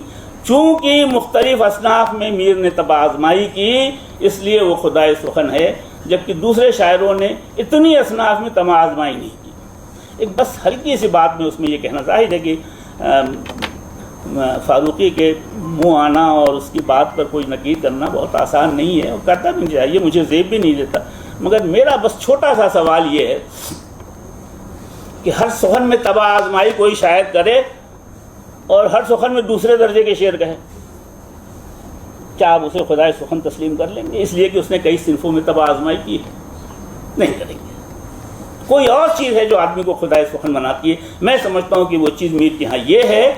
چونکہ مختلف اصناف میں میر نے طبع آزمائی کی، اس لیے وہ خدائے سخن ہے، جبکہ دوسرے شاعروں نے اتنی اصناف میں طبع آزمائی نہیں کی۔ ایک بس ہلکی سی بات میں اس میں یہ کہنا ظاہر ہے کہ فاروقی کے منہ آنا اور اس کی بات پر کوئی نقید کرنا بہت آسان نہیں ہے، اور کرتا بھی نہیں چاہیے، مجھے زیب بھی نہیں دیتا، مگر میرا بس چھوٹا سا سوال یہ ہے کہ ہر سخن میں طبع آزمائی کوئی شاعر کرے اور ہر سخن میں دوسرے درجے کے شعر کہے، کیا آپ اسے خدائے سخن تسلیم کر لیں گے اس لیے کہ اس نے کئی صنفوں میں طبع آزمائی کی ہے؟ نہیں کریں گے۔ کوئی اور چیز ہے جو آدمی کو خدائے سخن بناتی ہے۔ میں سمجھتا ہوں کہ وہ چیز میر کے ہاں یہ ہے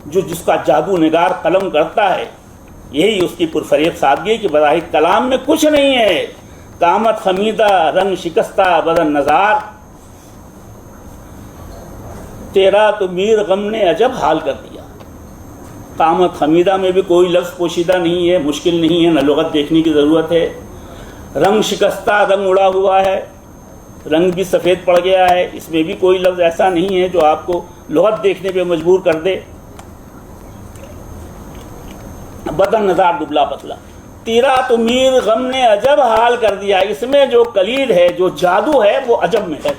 جو جس کا جادو نگار قلم کرتا ہے، یہی اس کی پرفریب سادگی کہ بظاہر کلام میں کچھ نہیں ہے، قامت خمیدہ رنگ شکستہ بدن نزار، تیرا تو میر غم نے عجب حال کر دیا۔ قامت خمیدہ میں بھی کوئی لفظ پوشیدہ نہیں ہے، مشکل نہیں ہے، نہ لغت دیکھنے کی ضرورت ہے۔ رنگ شکستہ، رنگ اڑا ہوا ہے، رنگ بھی سفید پڑ گیا ہے، اس میں بھی کوئی لفظ ایسا نہیں ہے جو آپ کو لغت دیکھنے پہ مجبور کر دے۔ بدن نزار دبلا پتلا، تیرا تو میر غم نے عجب حال کر دیا، اس میں جو کلید ہے، جو جادو ہے، وہ عجب میں ہے۔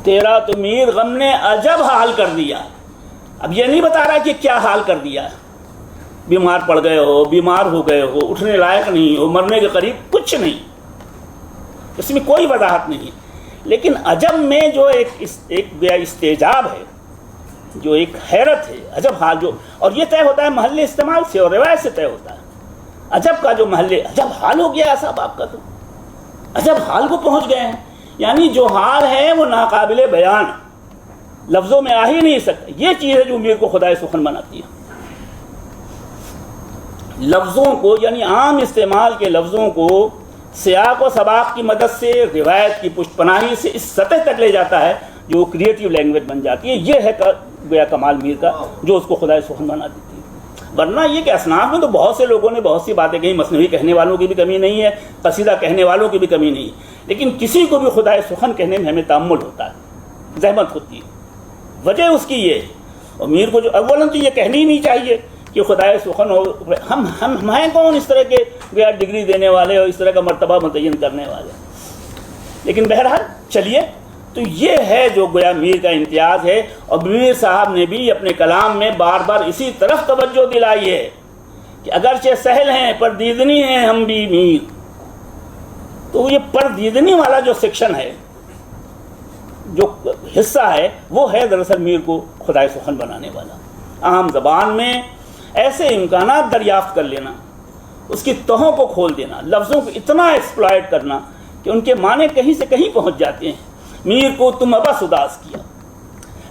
تیرا تو میر غم نے عجب حال کر دیا۔ اب یہ نہیں بتا رہا کہ کیا حال کر دیا، بیمار پڑ گئے ہو، بیمار ہو گئے ہو، اٹھنے لائق نہیں ہو، مرنے کے قریب، کچھ نہیں، اس میں کوئی وضاحت نہیں، لیکن عجب میں جو ایک بے استعجاب ہے، جو ایک حیرت ہے، عجب حال جو، اور یہ طے ہوتا ہے محل استعمال سے اور روایت سے طے ہوتا ہے۔ عجب کا جو محل، عجب حال ہو گیا صاحب آپ کا، تو عجب حال کو پہنچ گئے ہیں. یعنی جو حال ہے وہ ناقابل بیان، لفظوں میں آ ہی نہیں سکتا. یہ چیز ہے جو میر کو خدائے سخن بناتی ہے. لفظوں کو، یعنی عام استعمال کے لفظوں کو سیاق و سباق کی مدد سے، روایت کی پشت پناہی سے اس سطح تک لے جاتا ہے جو کریٹیو لینگویج بن جاتی ہے. یہ ہے گویا کمال میر کا، جو اس کو خدائے سخن بنا دیتی ہے. ورنہ یہ کہ اصناف میں تو بہت سے لوگوں نے بہت سی باتیں کہیں، مثنوی کہنے والوں کی بھی کمی نہیں ہے، قصیدہ کہنے والوں کی بھی کمی نہیں ہے، لیکن کسی کو بھی خدائے سخن کہنے میں ہمیں تأمل ہوتا ہے، زحمت ہوتی ہے. وجہ اس کی یہ ہے. اور میر کو جو اولاً تو یہ کہنی ہی نہیں چاہیے کہ خدائے سخن ہو. ہم ہیں کون اس طرح کے گویا ڈگری دینے والے اور اس طرح کا مرتبہ متعین کرنے والے. لیکن بہرحال چلیے، تو یہ ہے جو گویا میر کا امتیاز ہے. اور میر صاحب نے بھی اپنے کلام میں بار بار اسی طرف توجہ دلائی ہے کہ اگرچہ سہل ہیں پر دیدنی ہیں ہم بھی میر. تو یہ پر دیدنی والا جو سیکشن ہے، جو حصہ ہے، وہ ہے دراصل میر کو خدائے سخن بنانے والا. عام زبان میں ایسے امکانات دریافت کر لینا، اس کی تہوں کو کھول دینا، لفظوں کو اتنا ایکسپلائٹ کرنا کہ ان کے معنی کہیں سے کہیں پہنچ جاتے ہیں. میر کو تم ابس اداس کیا،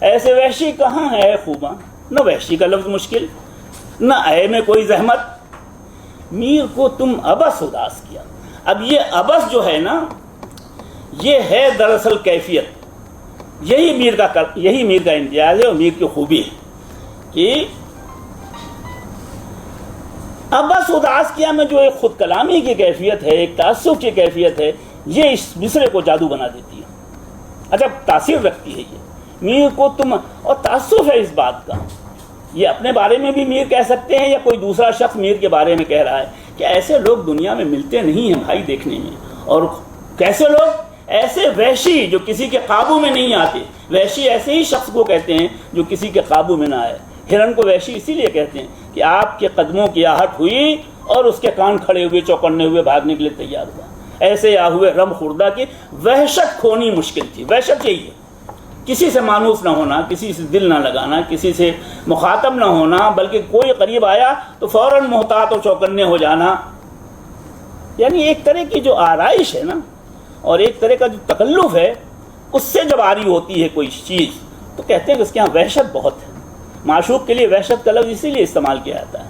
ایسے وحشی کہاں ہے خوباں. نہ وحشی کا لفظ مشکل، نہ اے میں کوئی زحمت. میر کو تم ابس اداس کیا. اب یہ ابس جو ہے نا، یہ ہے دراصل کیفیت. یہی میر کا امتیاز ہے اور میر کی خوبی ہے کہ ابس اداس کیا میں جو ایک خود کلامی کی کیفیت ہے، ایک تعصب کی کیفیت ہے، یہ اس مصرے کو جادو بنا دیتی ہے. اچھا، تاثیر رکھتی ہے یہ. میر کو تم، اور تعصب ہے اس بات کا. یہ اپنے بارے میں بھی میر کہہ سکتے ہیں یا کوئی دوسرا شخص میر کے بارے میں کہہ رہا ہے کہ ایسے لوگ دنیا میں ملتے نہیں ہیں بھائی دیکھنے میں. اور کیسے لوگ؟ ایسے وحشی جو کسی کے قابو میں نہیں آتے. وحشی ایسے ہی شخص کو کہتے ہیں جو کسی کے قابو میں نہ آئے. ہرن کو وحشی اسی لیے کہتے ہیں کہ آپ کے قدموں کی آہٹ ہوئی اور اس کے کان کھڑے ہوئے چوکنے ہوئے بھاگنے کے لیے تیار ہوا. ایسے یا ہوئے رم خوردہ کی وحشت کھونی مشکل تھی. وحشت یہی ہے، کسی سے مانوس نہ ہونا، کسی سے دل نہ لگانا، کسی سے مخاطب نہ ہونا، بلکہ کوئی قریب آیا تو فوراً محتاط اور چوکنے ہو جانا. یعنی ایک طرح کی جو آرائش ہے نا، اور ایک طرح کا جو تکلف ہے، اس سے جب آری ہوتی ہے کوئی چیز تو کہتے ہیں کہ اس کے یہاں وحشت بہت ہے. معشوق کے لیے وحشت کا لفظ اسی لیے استعمال کیا جاتا ہے.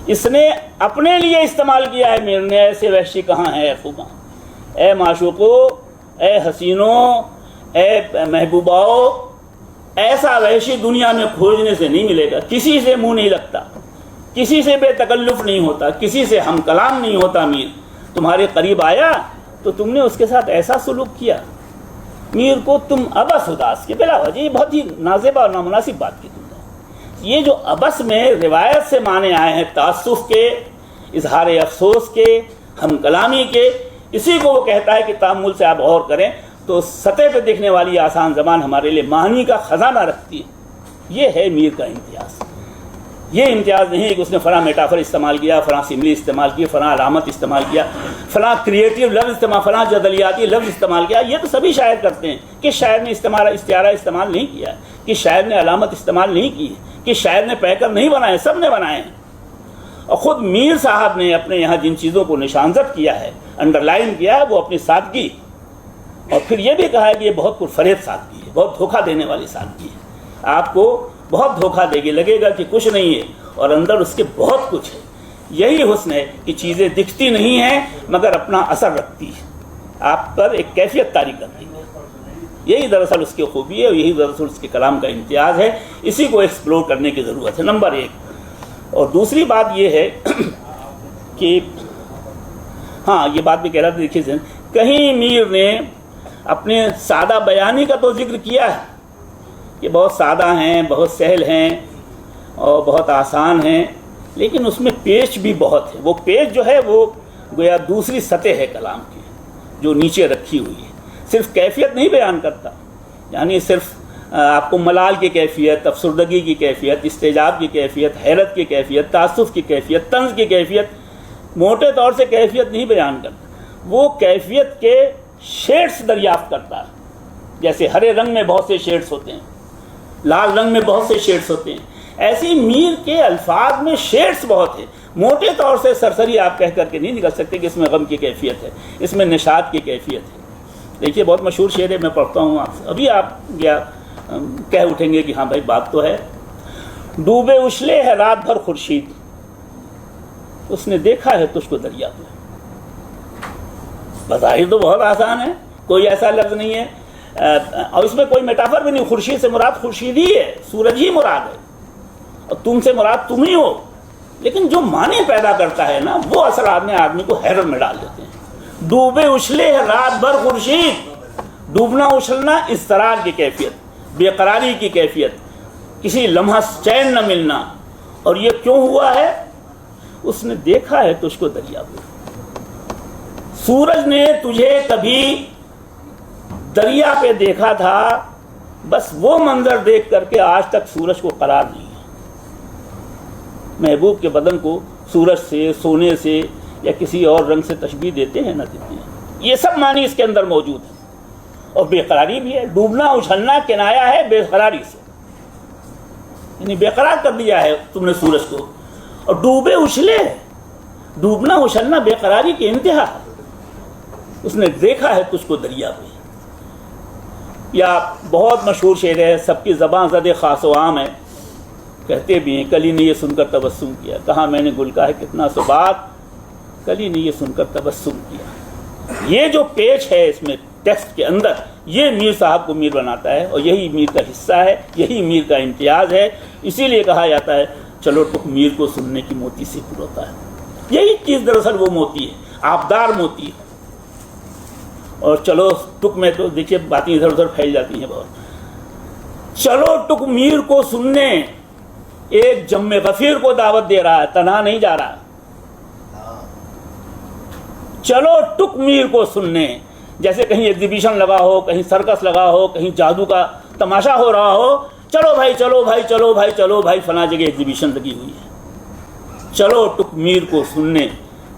اس نے اپنے لیے استعمال کیا ہے میر نے. ایسے وحشی کہاں ہے خوباں، اے معشوقو، اے حسینوں، اے محبوباؤ، ایسا وحشی دنیا میں کھوجنے سے نہیں ملے گا. کسی سے منہ نہیں لگتا، کسی سے بے تکلف نہیں ہوتا، کسی سے ہم کلام نہیں ہوتا. میر تمہارے قریب آیا تو تم نے اس کے ساتھ ایسا سلوک کیا. میر کو تم ابس اداس کے، بلا وجہ. یہ بہت ہی نازیبہ اور نامناسب بات کی تم نے. یہ جو ابس میں روایت سے معنی آئے ہیں، تعسف کے، اظہار افسوس کے، ہم کلامی کے، اسی کو وہ کہتا ہے کہ تأمل سے آپ غور کریں تو سطح پہ دیکھنے والی آسان زبان ہمارے لیے معنی کا خزانہ رکھتی ہے. یہ ہے میر کا امتیاز. یہ امتیاز نہیں ہے کہ اس نے فلاں میٹافر استعمال کیا، فلاں سملی استعمال کی، فلاں علامت استعمال کیا، فلاں کریٹیو لفظ استعمال، فلاں جدلیاتی لفظ استعمال کیا. یہ تو سبھی شاعر کرتے ہیں. کہ شاعر نے استعارہ استعمال نہیں کیا، کہ شاعر نے علامت استعمال نہیں کی، کہ شاعر نے پیکر نہیں بنائے، سب نے بنائے ہیں. اور خود میر صاحب نے اپنے یہاں جن چیزوں کو نشانزد کیا ہے، انڈر لائن کیا ہے، وہ اپنی سادگی، اور پھر یہ بھی کہا ہے کہ یہ بہت پرفریب سادگی ہے، بہت دھوکہ دینے والی سادگی ہے. آپ کو بہت دھوکہ دے گی، لگے گا کہ کچھ نہیں ہے اور اندر اس کے بہت کچھ ہے. یہی حسن ہے کہ چیزیں دکھتی نہیں ہیں مگر اپنا اثر رکھتی ہے، آپ پر ایک کیفیت طاری کرتی ہے. یہی دراصل اس کی خوبی ہے اور یہی دراصل اس کے کلام کا امتیاز ہے. اسی کو ایکسپلور کرنے کی ضرورت ہے، نمبر ایک. اور دوسری بات یہ ہے کہ ہاں، یہ بات بھی کہہ رہا تھا، دیکھیے کہیں میر نے اپنے سادہ بیانی کا تو ذکر کیا ہے کہ بہت سادہ ہیں، بہت سہل ہیں اور بہت آسان ہیں، لیکن اس میں پیچ بھی بہت ہے. وہ پیچ جو ہے وہ گویا دوسری سطح ہے کلام کی جو نیچے رکھی ہوئی ہے. صرف کیفیت نہیں بیان کرتا، یعنی صرف آپ کو ملال کی کیفیت، افسردگی کی کیفیت، استعجاب کی کیفیت، حیرت کی کیفیت، تعسف کی کیفیت، طنز کی کیفیت، موٹے طور سے کیفیت نہیں بیان کرتا. وہ کیفیت کے شیڈز دریافت کرتا ہے. جیسے ہرے رنگ میں بہت سے شیڈز ہوتے ہیں، لال رنگ میں بہت سے شیڈز ہوتے ہیں، ایسے میر کے الفاظ میں شیڈز بہت ہیں. موٹے طور سے سرسری آپ کہہ کر کے نہیں نکل سکتے کہ اس میں غم کی کیفیت ہے، اس میں نشاط کی کیفیت ہے۔ دیکھیے بہت مشہور شعر ہے، میں پڑھتا ہوں آپ سے، ابھی آپ کہہ اٹھیں گے کہ ہاں بھائی بات تو ہے۔ ڈوبے اچھلے ہے رات بھر خورشید، اس نے دیکھا ہے تجھ کو دریا پہ۔ بظاہر تو بہت آسان ہے، کوئی ایسا لفظ نہیں ہے اور اس میں کوئی میٹافر بھی نہیں، خورشید سے مراد خورشید ہی ہے، سورج ہی مراد ہے، اور تم سے مراد تم ہی ہو، لیکن جو معنی پیدا کرتا ہے نا وہ اصل آدمی کو حیرت میں ڈال دیتے ہیں۔ ڈوبے اچھلے ہے رات بھر خورشید، ڈوبنا اچھلنا اضطرار کی کیفیت، بے قراری کی کیفیت، کسی لمحہ چین نہ ملنا، اور یہ کیوں ہوا ہے؟ اس نے دیکھا ہے تجھ کو دریا پہ۔ سورج نے تجھے کبھی دریا پہ دیکھا تھا، بس وہ منظر دیکھ کر کے آج تک سورج کو قرار نہیں ہے۔ محبوب کے بدن کو سورج سے، سونے سے یا کسی اور رنگ سے تشبیہ دیتے ہیں نہ دیتے ہیں، یہ سب معنی اس کے اندر موجود ہیں، اور بے قراری بھی ہے۔ ڈوبنا اچھلنا کنایا ہے بے قراری سے، یعنی بے قرار کر دیا ہے تم نے سورج کو، اور ڈوبے اچھلے، ڈوبنا اچھلنا بے قراری کی انتہا ہے۔ اس نے دیکھا ہے تجھ کو دریا پہ۔ یا بہت مشہور شعر ہے، سب کی زباں زد خاص و عام ہے، کہتے بھی ہیں کلی نے یہ سن کر تبسم کیا، کہا میں نے گل کا ہے کتنا سبات، کلی نے یہ سن کر تبسم کیا۔ یہ جو پیچ ہے اس میں ٹیکسٹ کے اندر، یہ میر صاحب کو میر بناتا ہے، اور یہی میر کا حصہ ہے، یہی میر کا امتیاز ہے۔ اسی لیے کہا جاتا ہے چلو ٹک میر کو سننے کی موتی سے پر ہوتا ہے۔ یہی چیز دراصل وہ موتی ہے، آبدار موتی ہے۔ اور چلو ٹک میں تو دیکھیے باتیں ادھر ادھر پھیل جاتی ہیں بہت۔ چلو ٹک میر کو سننے، ایک جم غفیر کو دعوت دے رہا ہے، تنہا نہیں جا رہا۔ چلو ٹک میر کو سننے، جیسے کہیں ایگزیبیشن لگا ہو، کہیں سرکس لگا ہو، کہیں جادو کا تماشا ہو رہا ہو، چلو بھائی چلو بھائی چلو بھائی چلو بھائی فلاں جگہ ایگزیبیشن لگی ہوئی ہے، چلو ٹک میر کو سننے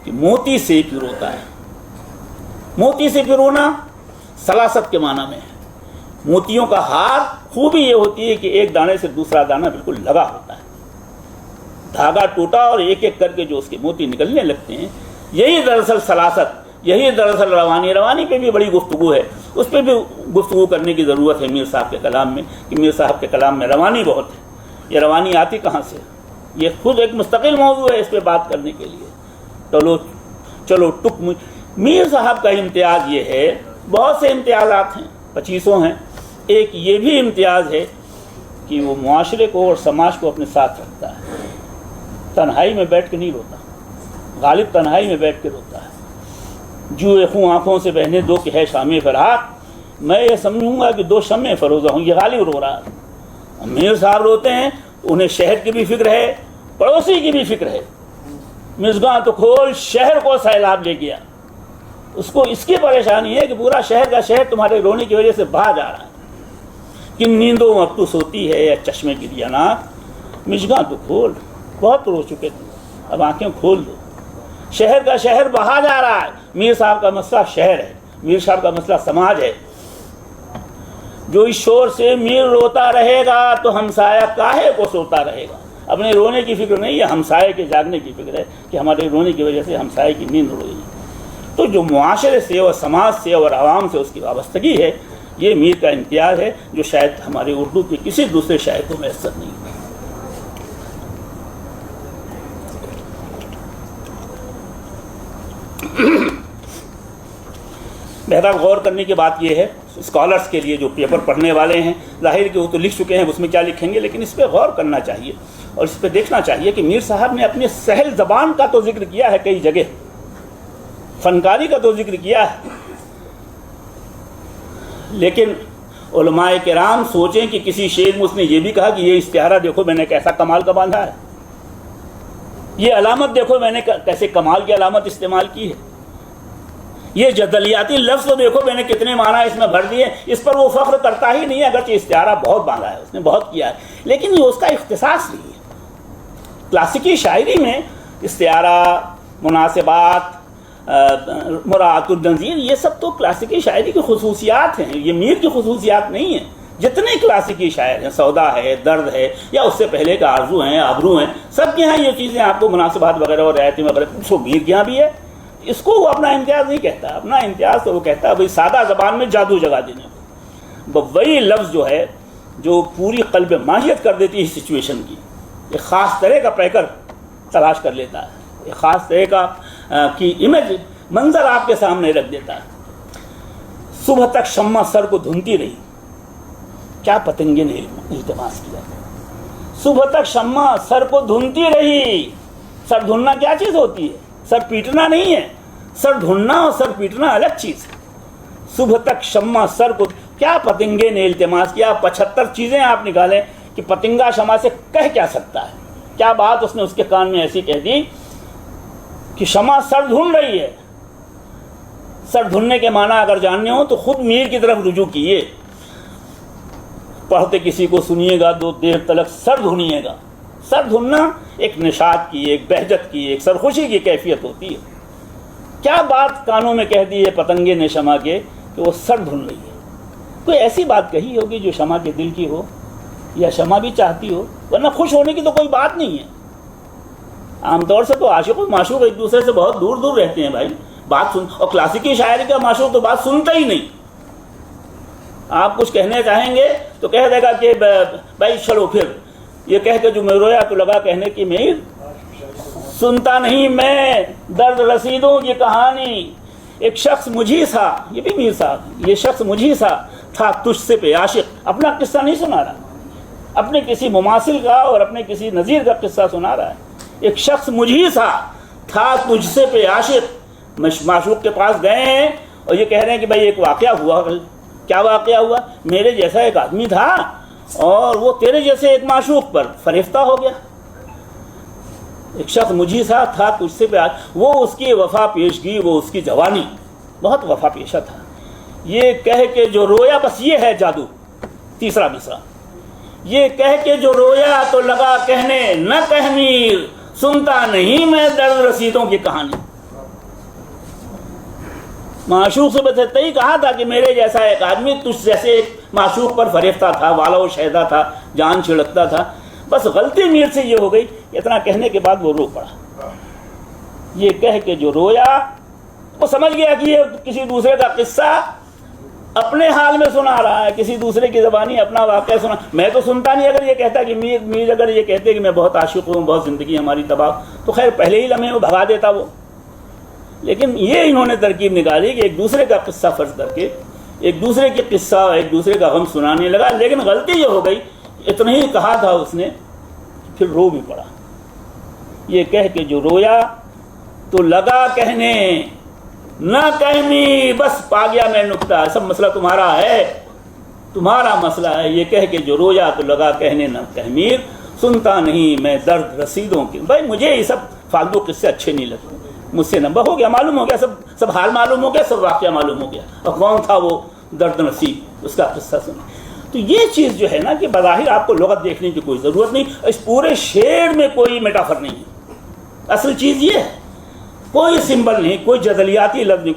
کہ موتی سے پروتا ہے۔ موتی سے پرونا سلاست کے معنی میں ہے۔ موتیوں کا ہار خوبی یہ ہوتی ہے کہ ایک دانے سے دوسرا دانہ بالکل لگا ہوتا ہے، دھاگا ٹوٹا اور ایک ایک کر کے جو اس کے موتی نکلنے لگتے ہیں، یہی دراصل سلاست، یہی دراصل روانی پہ بھی بڑی گفتگو ہے، اس پہ بھی گفتگو کرنے کی ضرورت ہے میر صاحب کے کلام میں، کہ میر صاحب کے کلام میں روانی بہت ہے۔ یہ روانی آتی کہاں سے؟ یہ خود ایک مستقل موضوع ہے اس پہ بات کرنے کے لیے۔ چلو ٹک میر صاحب کا امتیاز یہ ہے، بہت سے امتیازات ہیں، 25 ہیں۔ ایک یہ بھی امتیاز ہے کہ وہ معاشرے کو اور سماج کو اپنے ساتھ رکھتا ہے، تنہائی میں بیٹھ کے نہیں روتا، غالب تنہائی میں بیٹھ کے روتا ہے۔ جوئے خوں آنکھوں سے بہنے دو کہ ہے شام فراق، میں یہ سمجھوں گا کہ 2 شمع فروزہ ہوں، یہ غالب رو رہا ہے۔ میر صاحب روتے ہیں، انہیں شہر کی بھی فکر ہے، پڑوسی کی بھی فکر ہے۔ مژگاں تو کھول شہر کو سیلاب لے گیا، اس کو اس کی پریشانی ہے کہ پورا شہر کا شہر تمہارے رونے کی وجہ سے بہا جا رہا ہے۔ کن نیندوں اب تو سوتی ہے یا چشمے کی دیانات، مژگاں تو کھول، بہت رو چکے تھے، اب آنکھیں کھول دو۔ شہر کا شہر بہا جا رہا ہے۔ میر صاحب کا مسئلہ شہر ہے، میر صاحب کا مسئلہ سماج ہے۔ جو اس شور سے میر روتا رہے گا تو ہمسایہ کاہے کو سوتا رہے گا۔ اپنے رونے کی فکر نہیں ہے، ہمسائے کے جاگنے کی فکر ہے کہ ہمارے رونے کی وجہ سے ہمسائے کی نیند اڑ گئی۔ تو جو معاشرے سے اور سماج سے اور عوام سے اس کی وابستگی ہے، یہ میر کا امتیاز ہے جو شاید ہمارے اردو کے کسی دوسرے شاعر کو میسر نہیں ہے۔ بہرحال غور کرنے کی بات یہ ہے اسکالرس کے لیے، جو پیپر پڑھنے والے ہیں، ظاہر کہ وہ تو لکھ چکے ہیں، اس میں کیا لکھیں گے، لیکن اس پہ غور کرنا چاہیے اور اس پہ دیکھنا چاہیے کہ میر صاحب نے اپنی سہل زبان کا تو ذکر کیا ہے، کئی جگہ فنکاری کا تو ذکر کیا ہے، لیکن علماء کرام سوچیں کہ کسی شعر میں اس نے یہ بھی کہا کہ یہ استعارہ دیکھو میں نے کیسا کمال کا باندھا ہے، یہ علامت دیکھو میں نے کیسے کمال کی علامت استعمال کی ہے، یہ جدلیاتی لفظ دیکھو میں نے کتنے معنی اس میں بھر دیے۔ اس پر وہ فخر کرتا ہی نہیں ہے، اگرچہ استعارہ بہت باندھا ہے، اس نے بہت کیا ہے، لیکن یہ اس کا اختصاص نہیں ہے۔ کلاسیکی شاعری میں استعارہ، مناسبات، مراعات النظیر، یہ سب تو کلاسیکی شاعری کی خصوصیات ہیں، یہ میر کی خصوصیات نہیں ہیں۔ جتنے کلاسیکی شاعر ہیں، سودا ہے، درد ہے، یا اس سے پہلے کا آرزو ہیں، آبرو ہیں، سب کے ہاں یہ چیزیں آپ کو مناسبات وغیرہ اور رعایتیں وغیرہ، اس میر کے ہاں بھی ہے. اس کو وہ اپنا امتیاز نہیں کہتا. اپنا امتیاز تو وہ کہتا ہے بھائی سادہ زبان میں جادو جگا دینے کو. وہی لفظ جو ہے جو پوری قلب ماہیت کر دیتی ہے سچویشن کی. ایک خاص طرح کا پیکر تلاش کر لیتا ہے، ایک خاص طرح کا کی امیج منظر آپ کے سامنے رکھ دیتا ہے. صبح تک شمع سر کو دھنتی رہی، کیا پتنگے نے التماس کیا. صبح تک شمع سر کو دھنتی رہی. سر دھننا کیا چیز ہوتی ہے؟ سر پیٹنا نہیں ہے. سر دھننا اور سر پیٹنا الگ چیز ہے. صبح تک شمع سر کو، کیا پتنگے نے التماس کیا. 75 چیزیں آپ نکالیں کہ پتنگا شمع سے کہہ کیا سکتا ہے. کیا بات اس نے اس کے کان میں ایسی کہہ دی کہ شمع سر دھن رہی ہے. سر دھننے کے معنی اگر جاننے ہو تو خود میر کی طرف رجوع کیے. پڑھتے کسی کو سنیے گا تو دیر تلک سر دھنیے گا. سر دھننا ایک نشاط کی، ایک بہجت کی، ایک سرخوشی کی کیفیت ہوتی ہے. کیا بات کانوں میں کہہ دی ہے پتنگے نے شمع کے کہ وہ سر دھن رہی ہے. کوئی ایسی بات کہی ہوگی جو شمع کے دل کی ہو یا شمع بھی چاہتی ہو، ورنہ خوش ہونے کی تو کوئی بات نہیں ہے. عام طور سے تو عاشق و معشوق ایک دوسرے سے بہت دور دور رہتے ہیں بھائی. بات سن، اور کلاسیکی شاعری کا معشوق تو بات سنتا ہی نہیں. آپ کچھ کہنے چاہیں گے تو کہہ دے گا کہ بھائی چلو پھر یہ کہہ کے جو میں رویا تو لگا کہنے کی میر سنتا نہیں میں درد رسیدوں کی کہانی. ایک شخص مجھی سا، یہ بھی میر صاحب، یہ شخص مجھی سا تھا تجھ سے پہ عاشق. اپنا قصہ نہیں سنا رہا، اپنے کسی مماثل کا اور اپنے کسی نظیر کا قصہ سنا رہا ہے. ایک شخص مجھی سا تھا تجھ سے پہ عاشق. معشوق کے پاس گئے ہیں اور یہ کہہ رہے ہیں کہ بھائی ایک واقعہ ہوا. کیا واقعہ ہوا؟ میرے جیسا ایک آدمی تھا اور وہ تیرے جیسے ایک معشوق پر فریفتہ ہو گیا. ایک شخص مجھی سا تھا تجھ سے پہ عاشق. وہ اس کی وفا پیشگی، وہ اس کی جوانی، بہت وفا پیشہ تھا. یہ کہہ کے جو رویا، بس یہ ہے جادو. تیسرا مصرع، یہ کہہ کے جو رویا تو لگا کہنے نہ کہہ میر سنتا نہیں میں درد رسیدوں کی کہانی. معشوق سے بس ہی کہا تھا کہ میرے جیسا ایک آدمی تجھ جیسے ایک معشوق پر فریفتہ تھا، والا و شہدا تھا، جان چھڑکتا تھا. بس غلطی میر سے یہ ہو گئی. اتنا کہنے کے بعد وہ رو پڑا. یہ کہہ کے جو رویا، وہ سمجھ گیا کہ یہ کسی دوسرے کا قصہ اپنے حال میں سنا رہا ہے، کسی دوسرے کی زبانی اپنا واقعہ سنا. میں تو سنتا نہیں. اگر یہ کہتا کہ میر اگر یہ کہتے کہ میں بہت عاشق ہوں، بہت زندگی ہماری تباہ، تو خیر پہلے ہی لمحے وہ بھگا دیتا وہ. لیکن یہ انہوں نے ترکیب نکالی کہ ایک دوسرے کا قصہ فرض کر کے ایک دوسرے کے قصہ، ایک دوسرے کا غم سنانے لگا. لیکن غلطی یہ ہو گئی، اتنا ہی کہا تھا اس نے، پھر رو بھی پڑا. یہ کہہ کے جو رویا تو لگا کہنے نہ کہمی. بس پا گیا میں نکتہ، سب مسئلہ تمہارا ہے، تمہارا مسئلہ ہے. یہ کہہ کے جو رویا تو لگا کہنے نہ کہمیر سنتا نہیں میں درد رسیدوں کی. بھائی مجھے یہ سب فالتو قصے اچھے نہیں لگتے. مجھ سے نمبر ہو گیا، معلوم ہو گیا، سب حال معلوم ہو گیا، سب واقعہ معلوم ہو گیا، اور کون تھا وہ درد نصیب، اس کا قصہ سنا. تو یہ چیز جو ہے نا کہ بظاہر آپ کو لغت دیکھنے کی کوئی ضرورت نہیں. اس پورے شعر میں کوئی میٹافر نہیں ہے. اصل چیز یہ ہے، کوئی سمبل نہیں، کوئی جزلیاتی لفظ نہیں،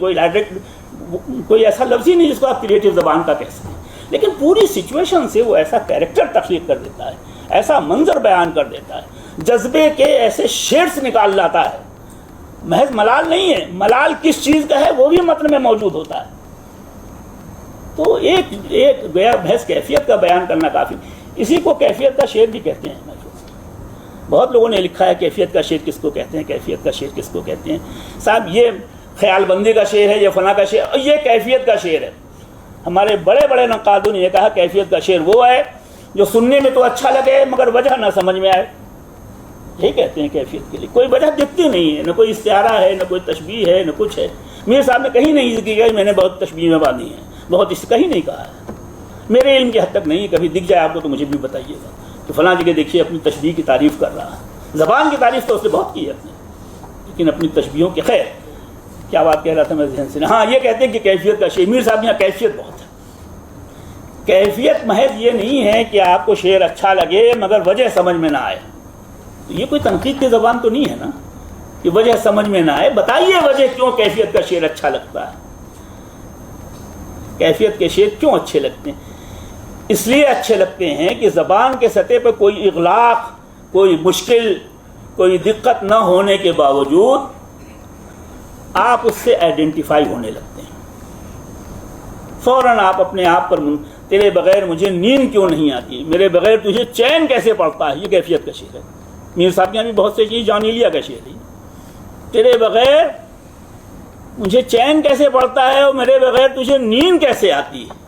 کوئی ایسا لفظ ہی نہیں جس کو آپ کریٹو زبان کا کہہ سکیں. لیکن پوری سچویشن سے وہ ایسا کیریکٹر تخلیق کر دیتا ہے، ایسا منظر بیان کر دیتا ہے، جذبے کے ایسے شیڈز نکال لاتا ہے. محض ملال نہیں ہے، ملال کس چیز کا ہے وہ بھی متن میں موجود ہوتا ہے. تو ایک گیا بحث کیفیت کا بیان کرنا کافی. اسی کو کیفیت کا شعر بھی کہتے ہیں. بہت لوگوں نے لکھا ہے کیفیت کا شعر کس کو کہتے ہیں، کیفیت کا شعر کس کو کہتے ہیں. صاحب یہ خیال بندی کا شعر ہے، یہ فلاں کا شعر، اور یہ کیفیت کا شعر ہے. ہمارے بڑے بڑے نقادوں نے یہ کہا کیفیت کا شعر وہ ہے جو سننے میں تو اچھا لگے مگر وجہ نہ سمجھ میں آئے. یہی کہتے ہیں کیفیت کے لیے. کوئی وجہ دکھتی نہیں ہے، نہ کوئی استعارہ ہے، نہ کوئی تشبیہ ہے، نہ کچھ ہے. میر صاحب نے کہیں نہیں ذکر کیا میں نے بہت تشبیہ میں باندھی ہے، بہت اس کہیں نہیں کہا ہے. میرے علم کی حد تک نہیں. کبھی دکھ جائے آپ کو تو مجھے بھی بتائیے گا. تو فلاں جگہ دیکھیے اپنی تشبیہ کی تعریف کر رہا ہے. زبان کی تعریف تو اس نے بہت کی ہے اپنے، لیکن اپنی تشبیہوں کی خیر کیا بات کہہ رہا تھا میں ذہن سے. ہاں یہ کہتے ہیں کہ کیفیت کا شعر. میر صاحب یہاں کیفیت بہت ہے. کیفیت محض یہ نہیں ہے کہ آپ کو شعر اچھا لگے مگر وجہ سمجھ میں نہ آئے. تو یہ کوئی تنقید کی زبان تو نہیں ہے نا کہ وجہ سمجھ میں نہ آئے. بتائیے وجہ کیوں کیفیت کا شعر اچھا لگتا ہے، کیفیت کے شعر کیوں اچھے لگتے ہیں. اس لیے اچھے لگتے ہیں کہ زبان کے سطح پہ کوئی اغلاق، کوئی مشکل، کوئی دقت نہ ہونے کے باوجود آپ اس سے آئیڈینٹیفائی ہونے لگتے ہیں. فوراً آپ اپنے آپ پر تیرے بغیر مجھے نیند کیوں نہیں آتی، میرے بغیر تجھے چین کیسے پڑتا ہے، یہ کیفیت کا شعر ہے. میر صاحب کے یہاں بھی بہت سے چیز، جان ایلیا کا شعر ہے، تیرے بغیر مجھے چین کیسے پڑتا ہے اور میرے بغیر تجھے نیند کیسے آتی ہے.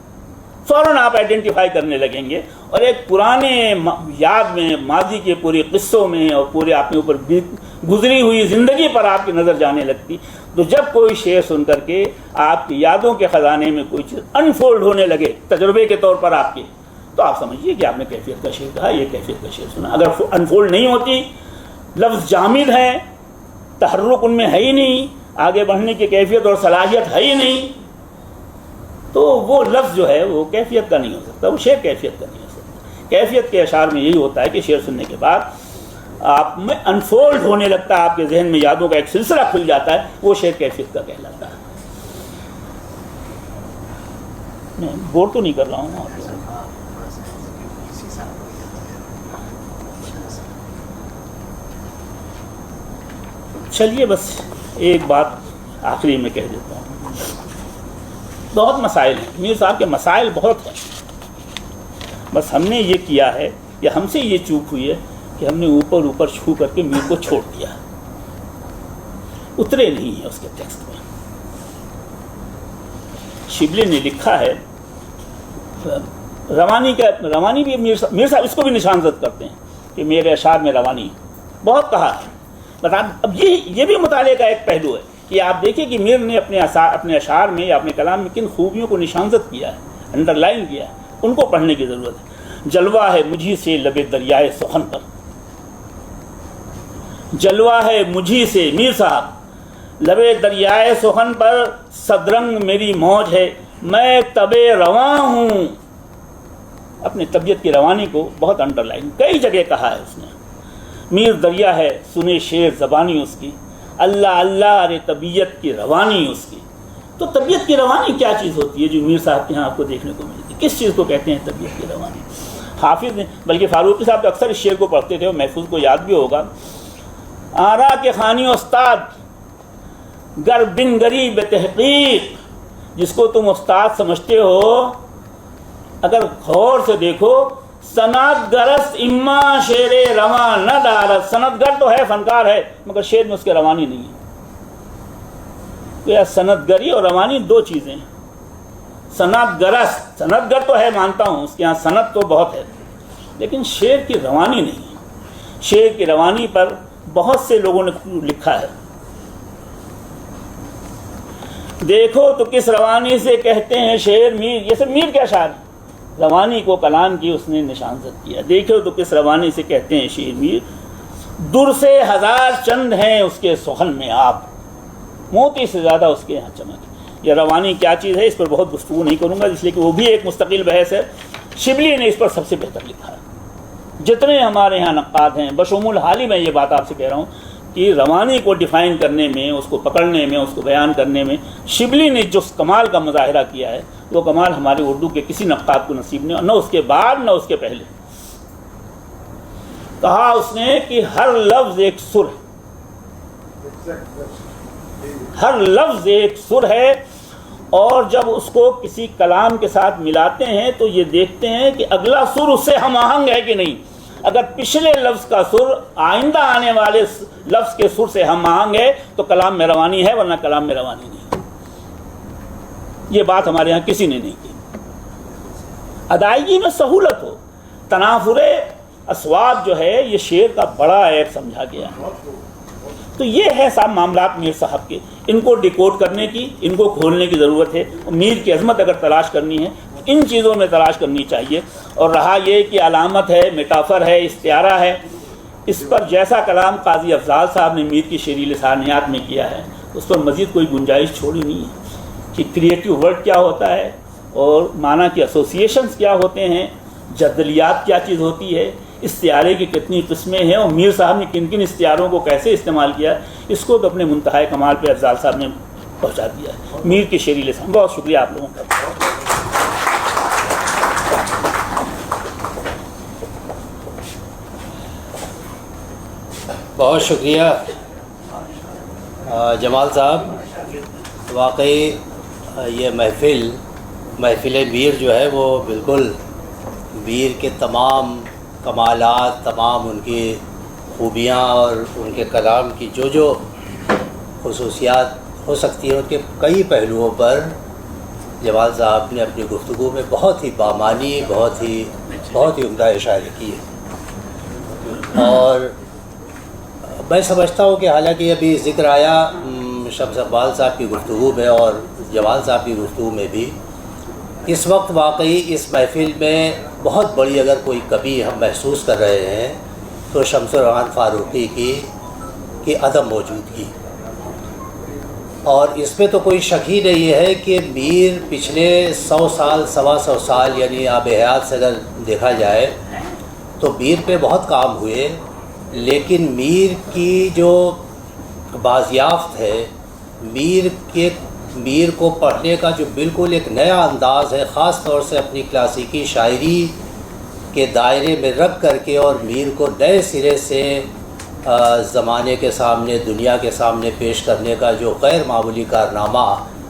فوراً آپ آئیڈینٹیفائی کرنے لگیں گے اور ایک پرانے یاد میں، ماضی کے پورے قصوں میں اور پورے آپ کے اوپر گزری ہوئی زندگی پر آپ کی نظر جانے لگتی. تو جب کوئی شعر سن کر کے آپ کی یادوں کے خزانے میں کوئی چیز انفولڈ ہونے لگے تجربے کے طور پر آپ کے، تو آپ سمجھیے کہ آپ نے کیفیت کا شعر کہا، یہ کیفیت کا شعر سنا. اگر انفولڈ نہیں ہوتی، لفظ جامد ہیں، تحرک ان میں ہے ہی نہیں، آگے بڑھنے کی کیفیت اور صلاحیت ہے ہی نہیں، تو وہ لفظ جو ہے وہ کیفیت کا نہیں ہو سکتا، وہ شعر کیفیت کا نہیں ہو سکتا. کیفیت کے اشعار میں یہی ہوتا ہے کہ شعر سننے کے بعد آپ میں انفولڈ ہونے لگتا ہے، آپ کے ذہن میں یادوں کا ایک سلسلہ کھل جاتا ہے، وہ شعر کیفیت کا کہلاتا ہے. میں بور تو نہیں کر رہا ہوں آپ کو؟ چلیے بس ایک بات آخری میں کہہ دیتا ہوں. بہت مسائل ہیں، میر صاحب کے مسائل بہت ہیں، بس ہم نے یہ کیا ہے یا ہم سے یہ چوک ہوئی ہے کہ ہم نے اوپر اوپر چھو کر کے میر کو چھوڑ دیا، اترے نہیں ہیں اس کے ٹیکسٹ میں. شبلی نے لکھا ہے، روانی بھی میر صاحب اس کو بھی نشان زد کرتے ہیں کہ میرے اشعار میں روانی بہت کہا ہے. اب یہ بھی مطالعے کا ایک پہلو ہے کہ آپ دیکھیں کہ میر نے اپنے اشعار میں یا اپنے کلام میں کن خوبیوں کو نشانزد کیا ہے، انڈر لائن کیا ہے، ان کو پڑھنے کی ضرورت ہے. جلوہ ہے مجھی سے لبے دریائے سخن پر، جلوہ ہے مجھی سے میر صاحب لبے دریائے سخن پر، صدرنگ میری موج ہے میں طبع رواں ہوں. اپنے طبیعت کی روانی کو بہت انڈر لائن کئی جگہ کہا ہے اس نے. میر دریا ہے سنے شعر زبانی اس کی، اللہ اللہ ارے طبیعت کی روانی اس کی. تو طبیعت کی روانی کیا چیز ہوتی ہے جو میر صاحب کے یہاں آپ کو دیکھنے کو ملتی ہے؟ کس چیز کو کہتے ہیں طبیعت کی روانی؟ حافظ نے، بلکہ فاروقی صاحب تو اکثر اس شعر کو پڑھتے تھے اور محفوظ کو یاد بھی ہوگا. آرا کے خانی استاد گر بن گری بے تحقیق، جس کو تم استاد سمجھتے ہو اگر غور سے دیکھو، صنعت گرست اما شعر رواں نہ دارت. صنعت گر تو ہے، فنکار ہے، مگر شعر میں اس کے روانی نہیں ہے. صنعت گری اور روانی دو چیزیں ہیں. صنعت گرست، صنعت گر تو ہے، مانتا ہوں اس کے یہاں صنعت تو بہت ہے، لیکن شعر کی روانی نہیں ہے. شعر کی روانی پر بہت سے لوگوں نے لکھا ہے. دیکھو تو کس روانی سے کہتے ہیں شعر میر، یہ سب میر کے اشعار، روانی کو کلام کی اس نے نشانزد کیا. دیکھو تو کس روانی سے کہتے ہیں شعر میر، در سے ہزار چند ہیں اس کے سخن میں آپ، موتی سے زیادہ اس کے یہاں چمک. یہ روانی کیا چیز ہے اس پر بہت گفتگو نہیں کروں گا، اس لیے کہ وہ بھی ایک مستقل بحث ہے. شبلی نے اس پر سب سے بہتر لکھا ہے. جتنے ہمارے یہاں نقاد ہیں، بشمول حال ہی میں یہ بات آپ سے کہہ رہا ہوں کہ روانی کو ڈیفائن کرنے میں، اس کو پکڑنے میں، اس کو بیان کرنے میں شبلی نے جو کمال کا مظاہرہ کیا ہے، وہ کمال ہمارے اردو کے کسی نقاد کو نصیب نہیں، نہ اس کے بعد نہ اس کے پہلے. کہا اس نے کہ ہر لفظ ایک سر ہے، ہر لفظ ایک سر ہے، اور جب اس کو کسی کلام کے ساتھ ملاتے ہیں تو یہ دیکھتے ہیں کہ اگلا سر اس سے ہم آہنگ ہے کہ نہیں. اگر پچھلے لفظ کا سر آئندہ آنے والے لفظ کے سر سے ہم آہنگ ہے تو کلام میں روانی ہے، ورنہ کلام میں روانی نہیں. یہ بات ہمارے ہاں کسی نے نہیں کی. ادائیگی میں سہولت ہو، تنافر اسواد جو ہے یہ شعر کا بڑا عیب سمجھا گیا ہے. تو یہ ہے صاحب معاملات میر صاحب کے، ان کو ڈیکوڈ کرنے کی، ان کو کھولنے کی ضرورت ہے. میر کی عظمت اگر تلاش کرنی ہے ان چیزوں میں تلاش کرنی چاہیے. اور رہا یہ کہ علامت ہے، میٹافر ہے، استعارہ ہے، اس پر جیسا کلام قاضی افضال صاحب نے میر کی شعری لسانیات میں کیا ہے اس پر مزید کوئی گنجائش چھوڑی نہیں ہے کہ کریٹیو ورڈ کیا ہوتا ہے اور معنی کی ایسوسیشنز کیا ہوتے ہیں، جدلیات کیا چیز ہوتی ہے، استعارے کی کتنی قسمیں ہیں، اور میر صاحب نے کن کن استعاروں کو کیسے استعمال کیا، اس کو تو اپنے منتہائے کمال پہ افضال صاحب نے پہنچا دیا ہے. میر کی شعری لسان. بہت شکریہ آپ لوگوں کا. بہت شکریہ جمال صاحب. واقعی یہ محفل میر جو ہے وہ بالکل میر کے تمام کمالات، تمام ان کی خوبیاں اور ان کے کلام کی جو خصوصیات ہو سکتی ہیں ان کے کئی پہلوؤں پر جمال صاحب نے اپنی گفتگو میں بہت ہی بامانی، بہت ہی عمدہ اشارے کیے. اور میں سمجھتا ہوں کہ حالانکہ ابھی ذکر آیا شمس اقبال صاحب کی گفتگو میں اور جمال صاحب کی گفتگو میں بھی، اس وقت واقعی اس محفل میں بہت بڑی اگر کوئی کمی ہم محسوس کر رہے ہیں تو شمس الرحمن فاروقی کی عدم موجودگی. اور اس میں تو کوئی شک ہی نہیں ہے کہ میر پچھلے 100 سال، 125 سال یعنی آب حیات سے اگر دیکھا جائے تو میر پہ بہت کام ہوئے، لیکن میر کی جو بازیافت ہے، میر کو پڑھنے کا جو بالکل ایک نیا انداز ہے، خاص طور سے اپنی کلاسیکی شاعری کے دائرے میں رکھ کر کے اور میر کو نئے سرے سے زمانے کے سامنے، دنیا کے سامنے پیش کرنے کا جو غیر معمولی کارنامہ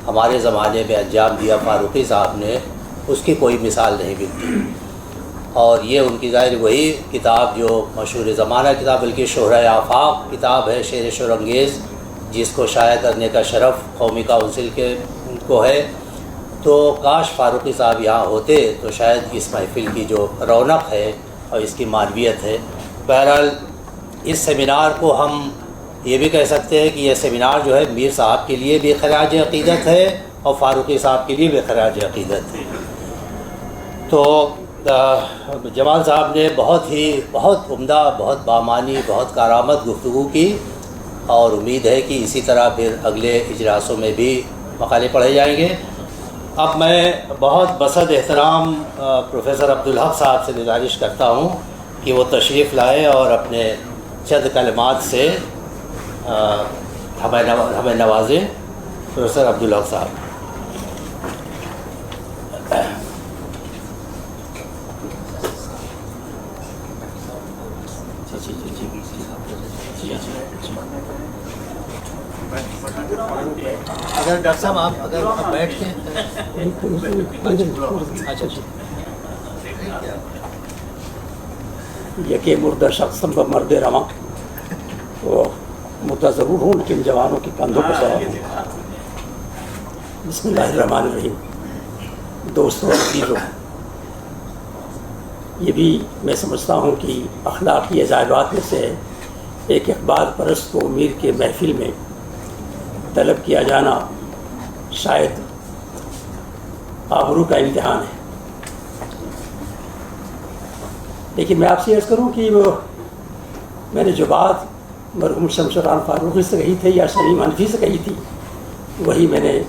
ہمارے زمانے میں انجام دیا فاروقی صاحب نے، اس کی کوئی مثال نہیں ملتی. اور یہ ان کی ظاہر وہی کتاب جو مشہور زمانہ کتاب بلکہ شہرۂ آفاق کتاب ہے، شعر شورانگیز، جس کو شائع کرنے کا شرف قومی کونسل کو ہے. تو کاش فاروقی صاحب یہاں ہوتے تو شاید اس محفل کی جو رونق ہے اور اس کی معنویت ہے. بہرحال اس سیمینار کو ہم یہ بھی کہہ سکتے ہیں کہ یہ سیمینار جو ہے میر صاحب کے لیے بھی خراج عقیدت ہے اور فاروقی صاحب کے لیے بھی خراج عقیدت ہے. تو جمال صاحب نے بہت عمدہ، بہت بامانی، بہت کارآمد گفتگو کی، اور امید ہے کہ اسی طرح پھر اگلے اجلاسوں میں بھی مقالے پڑھے جائیں گے. اب میں بہت بصد احترام پروفیسر عبدالحق صاحب سے گزارش کرتا ہوں کہ وہ تشریف لائیں اور اپنے چند کلمات سے ہمیں نوازیں. پروفیسر عبدالحق صاحب. اگر ڈاکٹر صاحب آپ اگر بیٹھ کے یکی مردہ شخص مرد رواں وہ مردہ ضرور ہوں لیکن جوانوں کے کندھوں پر سوار ہوں. بسم اللہ الرحمن الرحیم. دوستوں عزیزوں، یہ بھی میں سمجھتا ہوں کہ اخلاقی عجائبات میں سے ایک اقبال پرست کو میر کے محفل میں طلب کیا جانا شاید آبرو کا امتحان ہے. لیکن میں آپ سے عرض کروں کہ وہ میں نے جو بات مرحوم شمس الرحمن فاروقی سے کہی تھی یا شمیم حنفی سے کہی تھی، وہی میں نے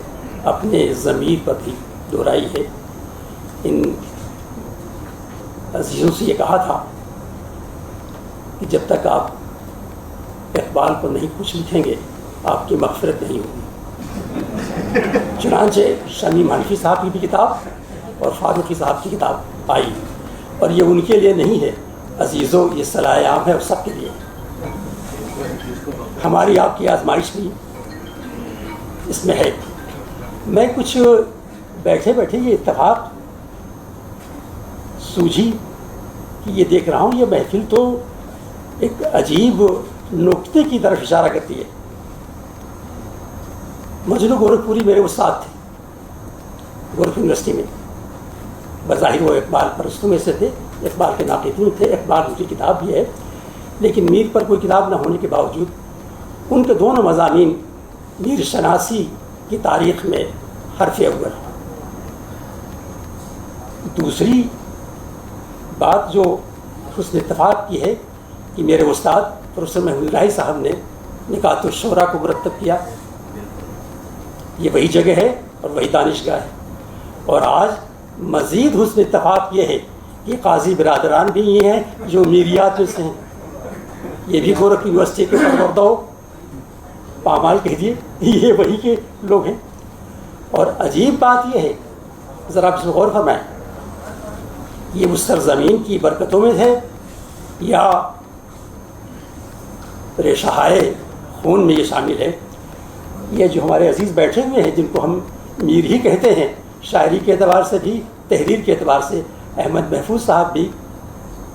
اپنے ضمیر پر بھی دہرائی ہے. ان عزیزوں سے یہ کہا تھا کہ جب تک آپ اقبال پر نہیں کچھ لکھیں گے آپ کی مغفرت نہیں ہوگی. چنانچہ شمیم حنفی صاحب کی بھی کتاب اور فاروقی صاحب کی کتاب آئی، اور یہ ان کے لیے نہیں ہے عزیزوں، یہ صلاح عام ہے اور سب کے لیے. ہماری آپ کی آزمائش بھی اس میں ہے. میں کچھ بیٹھے یہ اتفاق سوجھی کہ یہ دیکھ رہا ہوں یہ محفل تو ایک عجیب نقطے کی طرف اشارہ کرتی ہے. مجنو گورکھپوری میرے استاد تھے گورکھ یونیورسٹی میں. بظاہر وہ اقبال پرستوں میں سے تھے، اقبال کے ناقدین تھے، اقبال ان کی کتاب بھی ہے، لیکن میر پر کوئی کتاب نہ ہونے کے باوجود ان کے دونوں مضامین میر شناسی کی تاریخ میں حرف اول. دوسری بات جو حسن اتفاق کی ہے کہ میرے استاد پروفیسر محمود الہی صاحب نے نکات الشعراء کو مرتب کیا. یہ وہی جگہ ہے اور وہی دانشگاہ ہے. اور آج مزید حسن اتفاق یہ ہے کہ قاضی برادران بھی یہ ہیں جو میریات میں سے ہیں. یہ بھی گورکھ یونیورسٹی کے سرکردہ ہو پامال کہہ دیے، یہ وہی کے لوگ ہیں. اور عجیب بات یہ ہے، ذرا اس میں غور فرمائیں، یہ اس سرزمین کی برکتوں میں ہے یا ریشہائے خون میں یہ شامل ہے۔ یہ جو ہمارے عزیز بیٹھے ہوئے ہیں جن کو ہم میر ہی کہتے ہیں، شاعری کے اعتبار سے بھی تحریر کے اعتبار سے احمد محفوظ صاحب بھی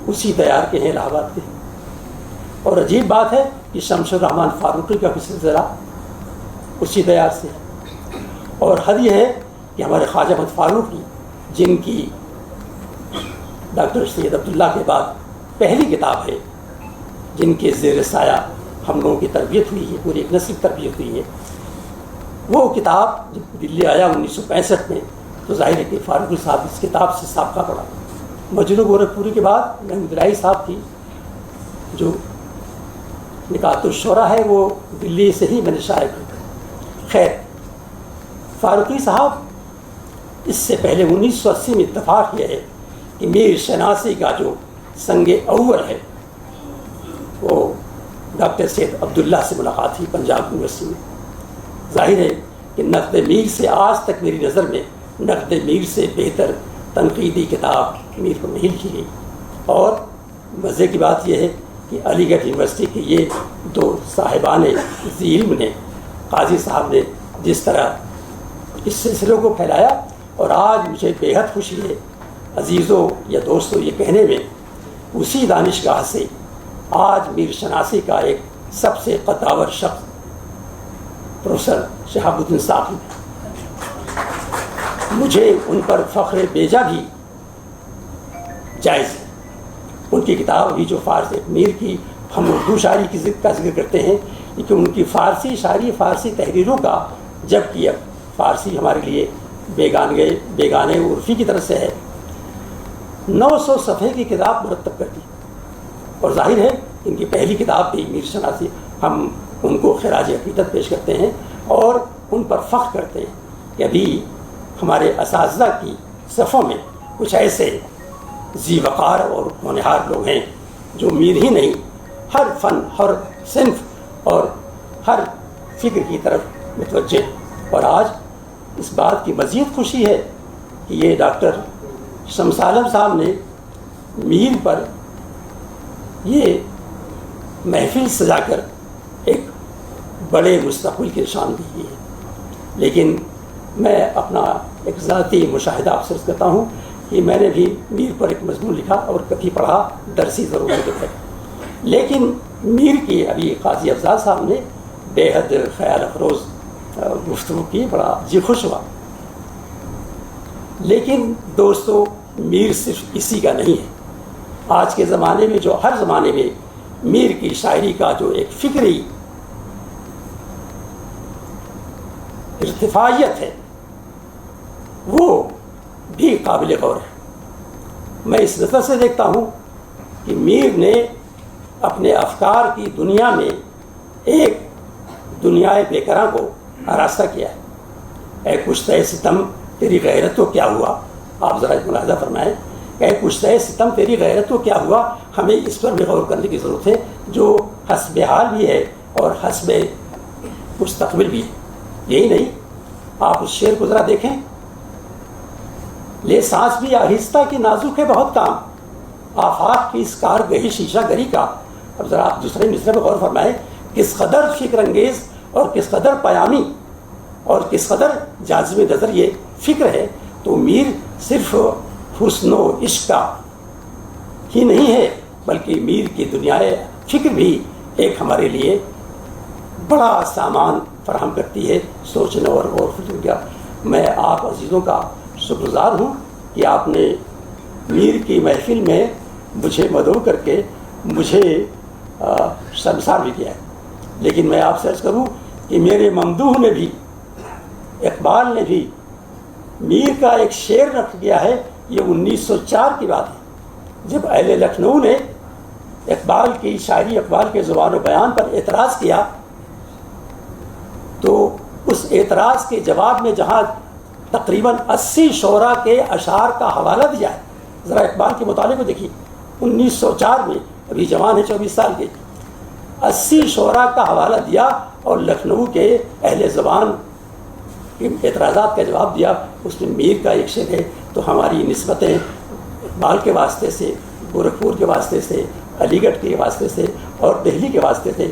اسی دیار کے ہیں، الہ آباد کے۔ اور عجیب بات ہے کہ شمس الرحمن فاروقی کا بھی سلسلہ اسی دیار سے، اور حد یہ ہے کہ ہمارے خواجہ احمد فاروقی جن کی ڈاکٹر سید عبداللہ کے بعد پہلی کتاب ہے، جن کے زیر سایہ ہم لوگوں کی تربیت ہوئی ہے، پوری ایک نسل کی تربیت ہوئی ہے، وہ کتاب جب دلی آیا 1965 میں تو ظاہر ہے کہ فاروقی صاحب اس کتاب سے سابقہ پڑا۔ مجنون گورکھپوری کے بعد محمود الہی صاحب کی جو نکات الشعراء ہے وہ دلی سے ہی میں نے شائع کی۔ خیر، فاروقی صاحب اس سے پہلے 1980 میں اتفاق یہ ہے کہ میر شناسی کا جو سنگ اول ہے وہ ڈاکٹر سید عبداللہ سے ملاقات ہوئی پنجاب یونیورسٹی میں۔ ظاہر ہے کہ نقد میر سے آج تک میری نظر میں نقد میر سے بہتر تنقیدی کتاب میر پر نہیں لکھی گئی۔ اور مزے کی بات یہ ہے کہ علی گڑھ یونیورسٹی کے یہ دو صاحبان ذی علم نے، قاضی صاحب نے جس طرح اس سلسلے کو پھیلایا، اور آج مجھے بے حد خوشی ہے عزیزوں یا دوستوں یہ کہنے میں، اسی دانشگاہ سے آج میر شناسی کا ایک سب سے قداور شخص پروفیسر شہاب الدین صاحب، مجھے ان پر فخر بیجا بھی جائز ہے۔ ان کی کتاب ابھی جو فارسی میر کی، ہم اردو شاعری کی کا ذکر کرتے ہیں لیکن ان کی فارسی شاعری، فارسی تحریروں کا، جبکہ اب فارسی ہمارے لیے بیگانے عرفی کی طرف سے ہے، 900 صفحے کی کتاب مرتب کر دی۔ اور ظاہر ہے ان کی پہلی کتاب بھی میر شناسی، ہم ان کو خراج عقیدت پیش کرتے ہیں اور ان پر فخر کرتے ہیں کہ ابھی ہمارے اساتذہ کی صفوں میں کچھ ایسے ذی وقار اور ہونہار لوگ ہیں جو میر ہی نہیں، ہر فن، ہر صنف اور ہر فکر کی طرف متوجہ ہیں۔ اور آج اس بات کی مزید خوشی ہے کہ یہ ڈاکٹر شمس عالم صاحب نے میر پر یہ محفل سجا کر ایک بڑے مستقبل کی نشاندہی ہے۔ لیکن میں اپنا ایک ذاتی مشاہدہ آپ سے عرض کرتا ہوں کہ میں نے بھی میر پر ایک مضمون لکھا اور کبھی پڑھا، درسی ضرورت ہے، لیکن میر کی ابھی قاضی افضال صاحب نے بے حد خیال افروز گفتگو کی، بڑا جی خوش ہوا۔ لیکن دوستو، میر صرف اسی کا نہیں ہے۔ آج کے زمانے میں جو ہر زمانے میں میر کی شاعری کا جو ایک فکری ارتفاعیت ہے وہ بھی قابل غور ہے۔ میں اس نظر سے دیکھتا ہوں کہ میر نے اپنے افکار کی دنیا میں ایک دنیا بے قرار کو آراستہ کیا ہے۔ اے کشتہ ستم تیری غیرت تو کیا ہوا، آپ ذرا ملاحظہ فرمائیں، اے کشتہ ستم تیری غیرت تو کیا ہوا۔ ہمیں اس پر بھی غور کرنے کی ضرورت ہے جو حسب حال بھی ہے اور حسب مستقبل بھی ہے۔ یہی نہیں، آپ اس شعر کو ذرا دیکھیں، لے سانس بھی آہستہ کی نازک ہے بہت کام، آفاق کی اس کارگہی شیشہ گری کا۔ اب ذرا آپ دوسرے مصرع پہ غور فرمائیں، کس قدر فکر انگیز اور کس قدر پیامی اور کس قدر جاذب نظر یہ فکر ہے۔ تو میر صرف حسن و عشق کا ہی نہیں ہے بلکہ میر کی دنیا فکر بھی ایک ہمارے لیے بڑا سامان فراہم کرتی ہے سوچنے اور غور فکر کا۔ میں آپ عزیزوں کا شکر گزار ہوں کہ آپ نے میر کی محفل میں مجھے مدعو کر کے مجھے شرمسار بھی کیا ہے۔ لیکن میں آپ سے عرض کروں کہ میرے ممدوح نے بھی، اقبال نے بھی میر کا ایک شعر رکھ دیا ہے۔ یہ 1904 کی بات ہے جب اہل لکھنؤ نے اقبال کی شاعری، اقبال کے زبان و بیان پر اعتراض کیا، تو اس اعتراض کے جواب میں جہاں تقریباً 80 شعراء کے اشعار کا حوالہ دیا ہے، ذرا اقبال کے مطالعے کو دیکھیے، 1904 میں، ابھی جوان ہے 24 سال کے، 80 شعراء کا حوالہ دیا اور لکھنؤ کے اہل زبان کے اعتراضات کا جواب دیا۔ اس میں میر کا ایک شعر ہے۔ تو ہماری نسبتیں اقبال کے واسطے سے، گورکھپور کے واسطے سے، علی گڑھ کے واسطے سے اور دہلی کے واسطے سے